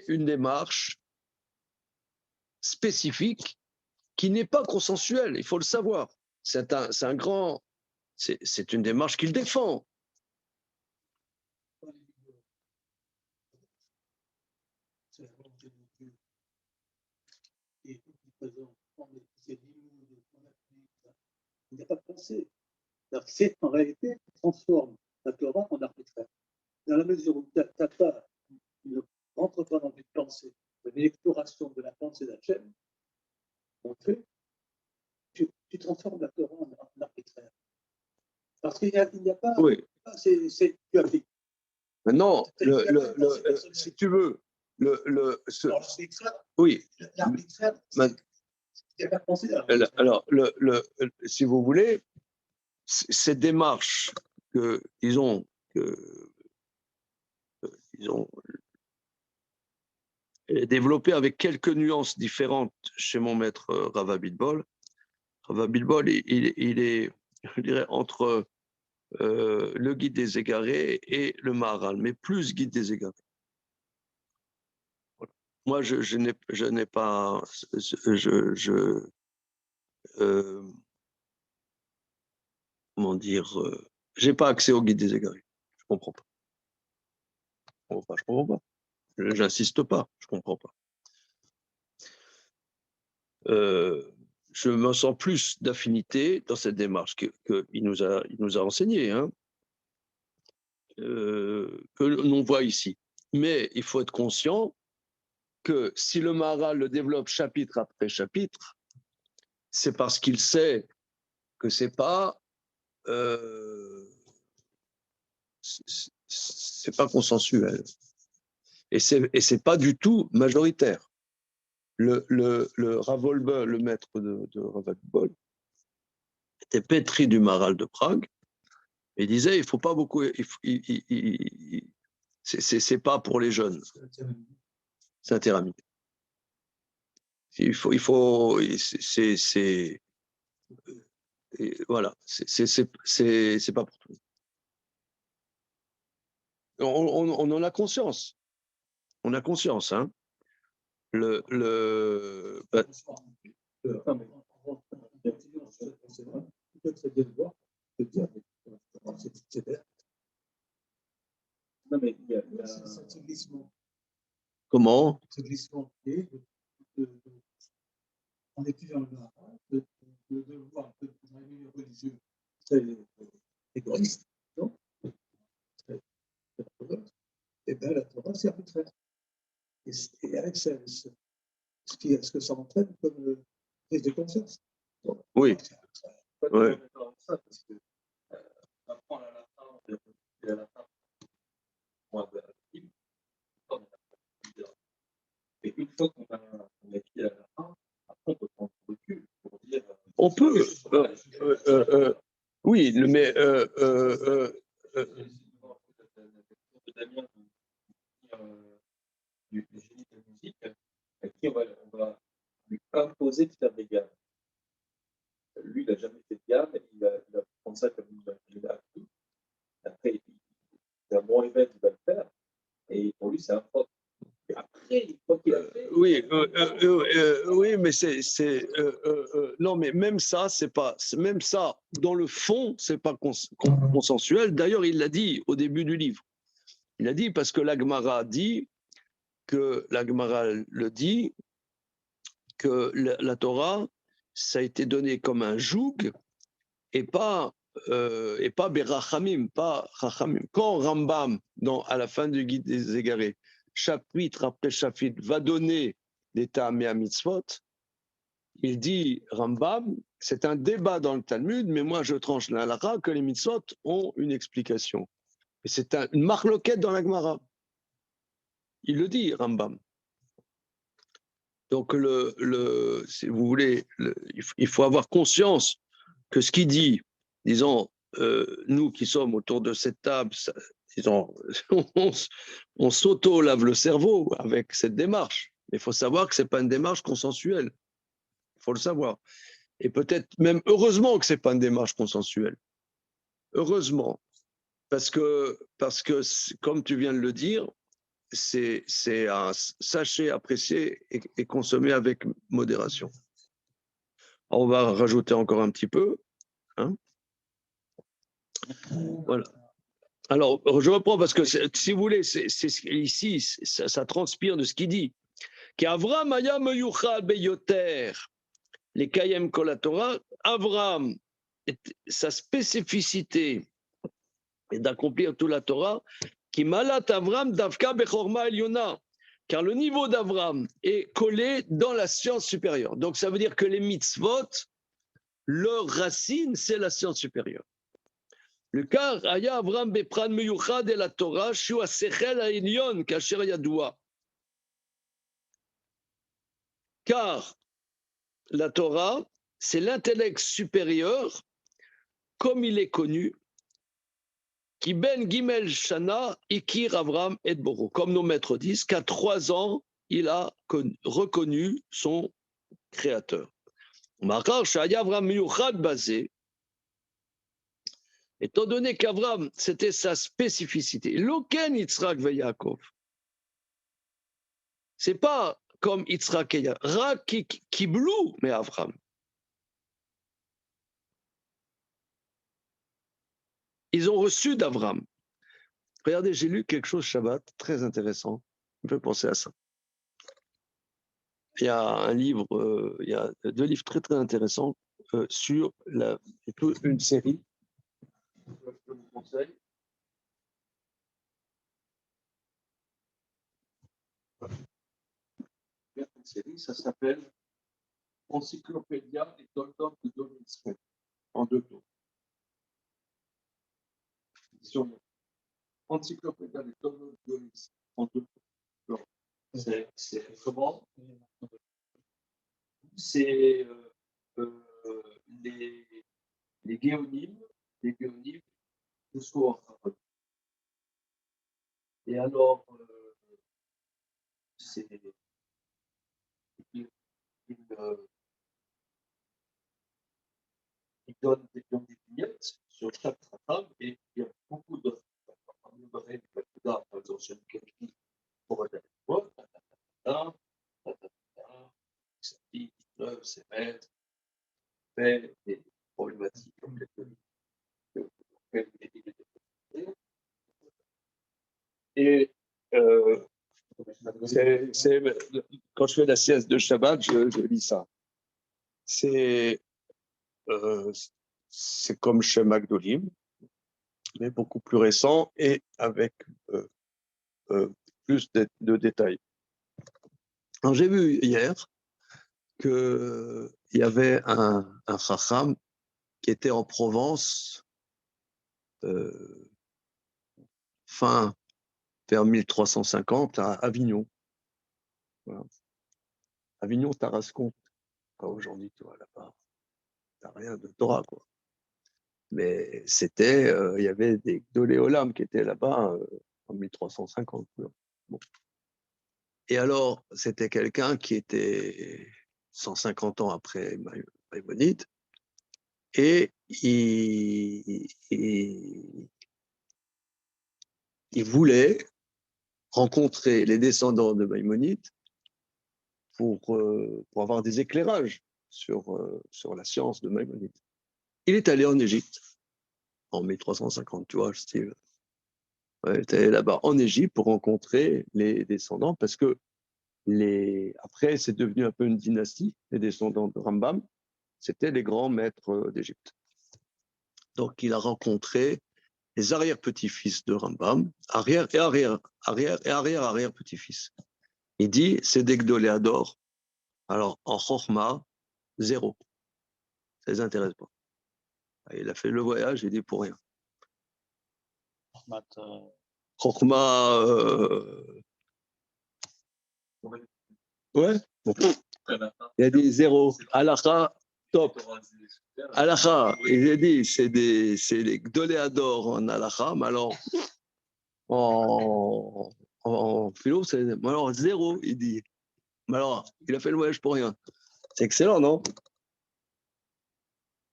une démarche spécifique qui n'est pas consensuelle, il faut le savoir. C'est une démarche qu'il défend. c'est la volonté de Dieu qui est présent. Il n'y a pas de pensée. C'est en réalité, tu transformes la Torah en arbitraire. Dans la mesure où tu n'as pas, ne rentre pas dans une pensée, une exploration de la pensée d'Hachem, en fait, tu transformes la Torah en arbitraire. Parce qu'il n'y a pas. Oui. Tu appliques. Maintenant, si tu veux, oui. L'arbitraire, il n'y a pas de pensée. Alors, si vous voulez, cette démarche qu'ils ont développée avec quelques nuances différentes chez mon maître Rav Abitbol. Rav Abitbol, il est, je dirais, entre le guide des égarés et le Maharal, mais plus guide des égarés. Voilà. Moi, je n'ai pas, comment dire, j'ai pas accès au guide des égarés. Je comprends pas. Je comprends pas. J'insiste pas. Je comprends pas. Je me sens plus d'affinité dans cette démarche qu'il nous a enseigné, hein, que l'on voit ici. Mais il faut être conscient que si le Maharal le développe chapitre après chapitre, c'est parce qu'il sait que c'est pas consensuel et c'est pas du tout majoritaire. Le Rav Wolbe, le maître de Rav Abitbol, était pétri du Maharal de Prague et disait il faut pas beaucoup. C'est pas pour les jeunes. C'est interamide. Voilà, c'est pas pour tout. On en a conscience. On a conscience, hein. Bah, comment? Ce glissement qui est en étudiant le Marat, de voir que dans les milieux religieux très égoïste, non et bien la Torah, c'est arbitraire. Et avec ce que ça entraîne comme prise de conscience. Oui. Ouais. Et une fois qu'on a étudié à la fin, après on peut prendre du recul pour dire. On peut. Oui, mais. Damien du génie de la musique, à qui on va lui imposer de faire des gammes. Lui, il n'a jamais fait de gamme, il va prendre ça comme il a appris. Après, c'est un bon élève, il va le faire, et pour lui, c'est un prof. Et après, une fois qu'il a fait. Oui, mais non, mais même ça, c'est pas. Même ça, dans le fond, c'est pas consensuel. D'ailleurs, il l'a dit au début du livre. Il a dit parce que l'Agmara dit que la Torah, ça a été donné comme un joug et pas berachamim, pas rachamim. Quand Rambam, à la fin du Guide des Égarés, chapitre après chapitre, va donner des Ta'amei mitzvot, il dit, Rambam, c'est un débat dans le Talmud, mais moi je tranche la halakha que les mitzvot ont une explication. Et c'est une marloquette dans la Gemara. Il le dit, Rambam. Donc, si vous voulez, il faut avoir conscience que ce qu'il dit, disons, nous qui sommes autour de cette table, disons, on s'auto-lave le cerveau avec cette démarche. Mais il faut savoir que ce n'est pas une démarche consensuelle. Il faut le savoir. Et peut-être même heureusement que ce n'est pas une démarche consensuelle. Heureusement. Parce que, comme tu viens de le dire, c'est à sachez apprécier et consommer avec modération. On va rajouter encore un petit peu. Hein. Voilà. Alors, je reprends parce que si vous voulez, ici, ça transpire de ce qu'il dit. Qu'Avram aya meyuchal beyoter, les kayem kol Torah, Avram, sa spécificité est d'accomplir toute la Torah, qui malat Avram davka bechorma eliona, car le niveau d'Avram est collé dans la science supérieure. Donc ça veut dire que les mitzvot, leur racine, c'est la science supérieure. Le car aya Avram bepran meyuchad et la Torah, shu asechel ha'elyon kasher yadoua. Car la Torah, c'est l'intellect supérieur, comme il est connu, qui ben gimel shana ikir Avram et Boro. Comme nos maîtres disent, qu'à 3 ans, il a reconnu son créateur. Makar shaya Avram meyuchad basé. Étant donné qu'Avram, c'était sa spécificité. Loken Yitzhak ve Yaakov. C'est pas comme Yitzhak et Yaakov. Rak kiblou, mais Avram. Ils ont reçu d'Avram. Regardez, j'ai lu quelque chose Shabbat, très intéressant. On peut penser à ça. Il y a un livre, il y a 2 livres très très intéressants sur une série. Je vous conseille. Une série, ça s'appelle Encyclopédia et Toldom de Dominski, en 2 tomes. Sur Encyclopédia et Toldom de Dominski, en 2 tomes. C'est comment? C'est les géonymes jusqu'au Et alors, c'est il, il donne des vignettes sur chaque trame et il y a beaucoup de dans les anciennes calculs pour aller voir, il pleuve, c'est maître, fait des problématiques comme et quand je fais la sieste de Shabbat, je lis ça. C'est comme chez Magdolim, mais beaucoup plus récent et avec plus de détails. Alors, j'ai vu hier qu'il y avait un chacham qui était en Provence fin vers 1350 à Avignon. Voilà. Avignon, Tarascon. Aujourd'hui, tu vois, là-bas, t'as rien de Torah, quoi. Mais c'était, il y avait des Gdoléolam qui étaient là-bas en 1350. Bon. Et alors, c'était quelqu'un qui était 150 ans après Maïmonide, et il voulait rencontrer les descendants de Maïmonide pour avoir des éclairages sur la science de Maïmonide. Il est allé en Égypte en 1350, tu vois, Steve. Ouais, il est allé là-bas en Égypte pour rencontrer les descendants parce que après, c'est devenu un peu une dynastie. Les descendants de Rambam, c'était les grands maîtres d'Égypte. Donc, il a rencontré les arrière-petits-fils de Rambam, arrière et arrière-petit-fils. Il dit, c'est des Gdoléador. Alors, en Chokhma, 0. Ça les intéresse pas. Il a fait le voyage, il dit pour rien. Chokhma, ouais. Bon. Il a dit 0. Halakha, top. Halakha, il a dit, c'est les Gdoléador en Halakha, mais alors, en philo, c'est alors 0, il dit. Mais alors, il a fait le voyage pour rien. C'est excellent, non?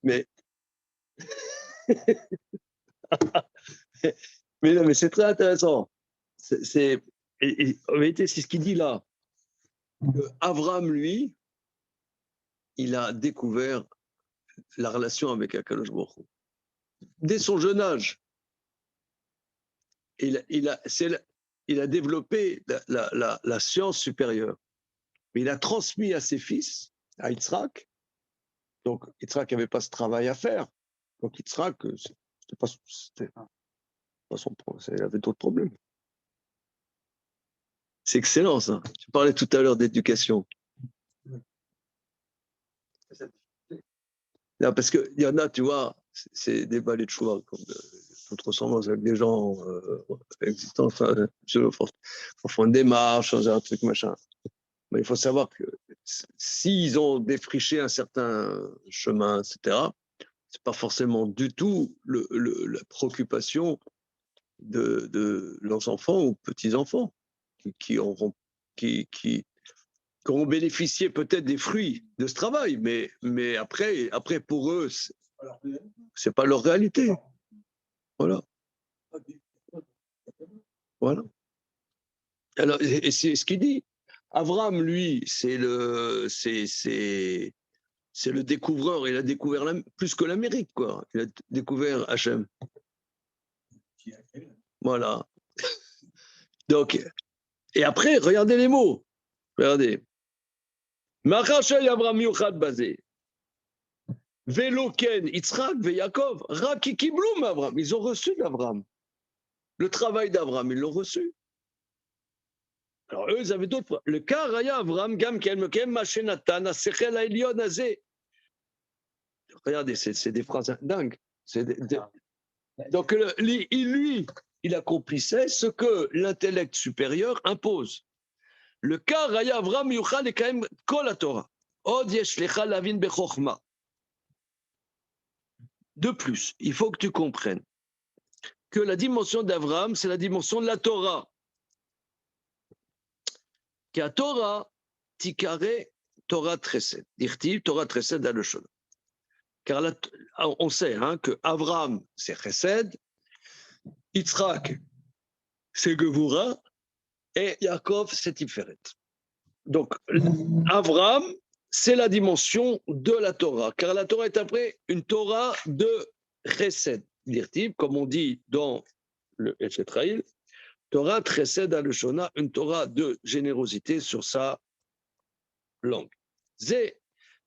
Mais mais c'est très intéressant. En vérité, c'est ce qu'il dit là. Avram, lui, il a découvert la relation avec Akadosh Baruch Hu. Dès son jeune âge, il a développé la science supérieure. Mais il a transmis à ses fils, à Yitzhak. Donc, Yitzhak n'avait pas ce travail à faire. Donc, Yitzhak, c'était pas son problème, il avait d'autres problèmes. C'est excellent, ça. Tu parlais tout à l'heure d'éducation. Non, parce qu'il y en a, tu vois, c'est des balais de choix, comme toute ressemblance avec des gens existants. Enfin, il faut une démarche, un truc, machin. Mais il faut savoir que s'ils ont défriché un certain chemin, etc., c'est pas forcément du tout la préoccupation de leurs enfants ou petits-enfants qui auront bénéficié peut-être des fruits de ce travail, mais après pour eux, c'est pas leur réalité. Voilà. Voilà. Alors, et c'est ce qu'il dit. Avram, lui, c'est le découvreur. Il a découvert plus que l'Amérique, quoi. Il a découvert Hachem. Voilà. Donc, et après, regardez les mots. Regardez. Machashel Avram Yuchad Bazé. Veloken, Yitzhak, Yaakov, Raki Kibloum, Avram. Ils ont reçu d'Avram. Le travail d'Avram, ils l'ont reçu. Alors, eux, ils avaient d'autres. Le cas, Raya Avram, Gam, Kelmekem, Machenatan, Asechel, Ailion, Azé. Regardez, c'est des phrases dingues. Donc, lui, il accomplissait ce que l'intellect supérieur impose. Le cas, Raya Avram, Yuchad, et Kaem, Kol la Torah. Od yesh lecha lavin bechokhma. De plus, il faut que tu comprennes que la dimension d'Avram, c'est la dimension de la Torah. Qui a Torah, Tikare, Torah Tresed. Dirtiv, Torah Tresed à Leshon. Car on sait que Abraham, c'est Chesed, Yitzhak, c'est Gevura, et Yaakov, c'est Tiferet. Donc, Abraham, c'est la dimension de la Torah, car la Torah est après une Torah de Chesed, dirtiv, comme on dit dans le Etchetraïl, Torah Chesed à Leshona, une Torah de générosité sur sa langue. Zé,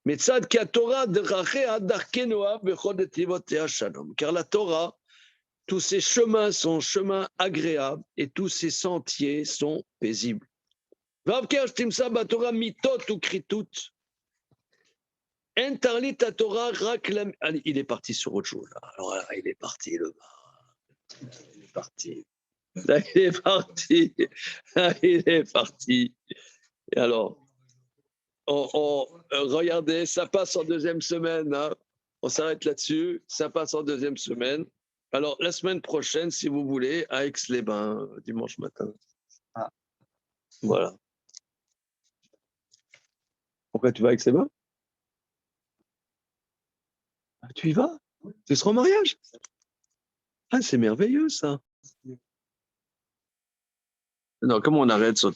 Metzad ki Torah derachea darkenoa bechol netivotea shalom, car la Torah, tous ses chemins sont chemins agréables et tous ses sentiers sont paisibles. Torah mitot ou kritut. Il est parti sur autre chose. Alors là, il est parti, le gars. Il est parti. Là, il est parti. Là, il est parti. Et alors, regardez, ça passe en deuxième semaine. Hein. On s'arrête là-dessus. Ça passe en deuxième semaine. Alors, la semaine prochaine, si vous voulez, à Aix-les-Bains, dimanche matin. Ah. Voilà. Pourquoi tu vas à Aix-les-Bains? Tu y vas? Tu seras au mariage? Ah, c'est merveilleux, ça. Non, comment on arrête ça?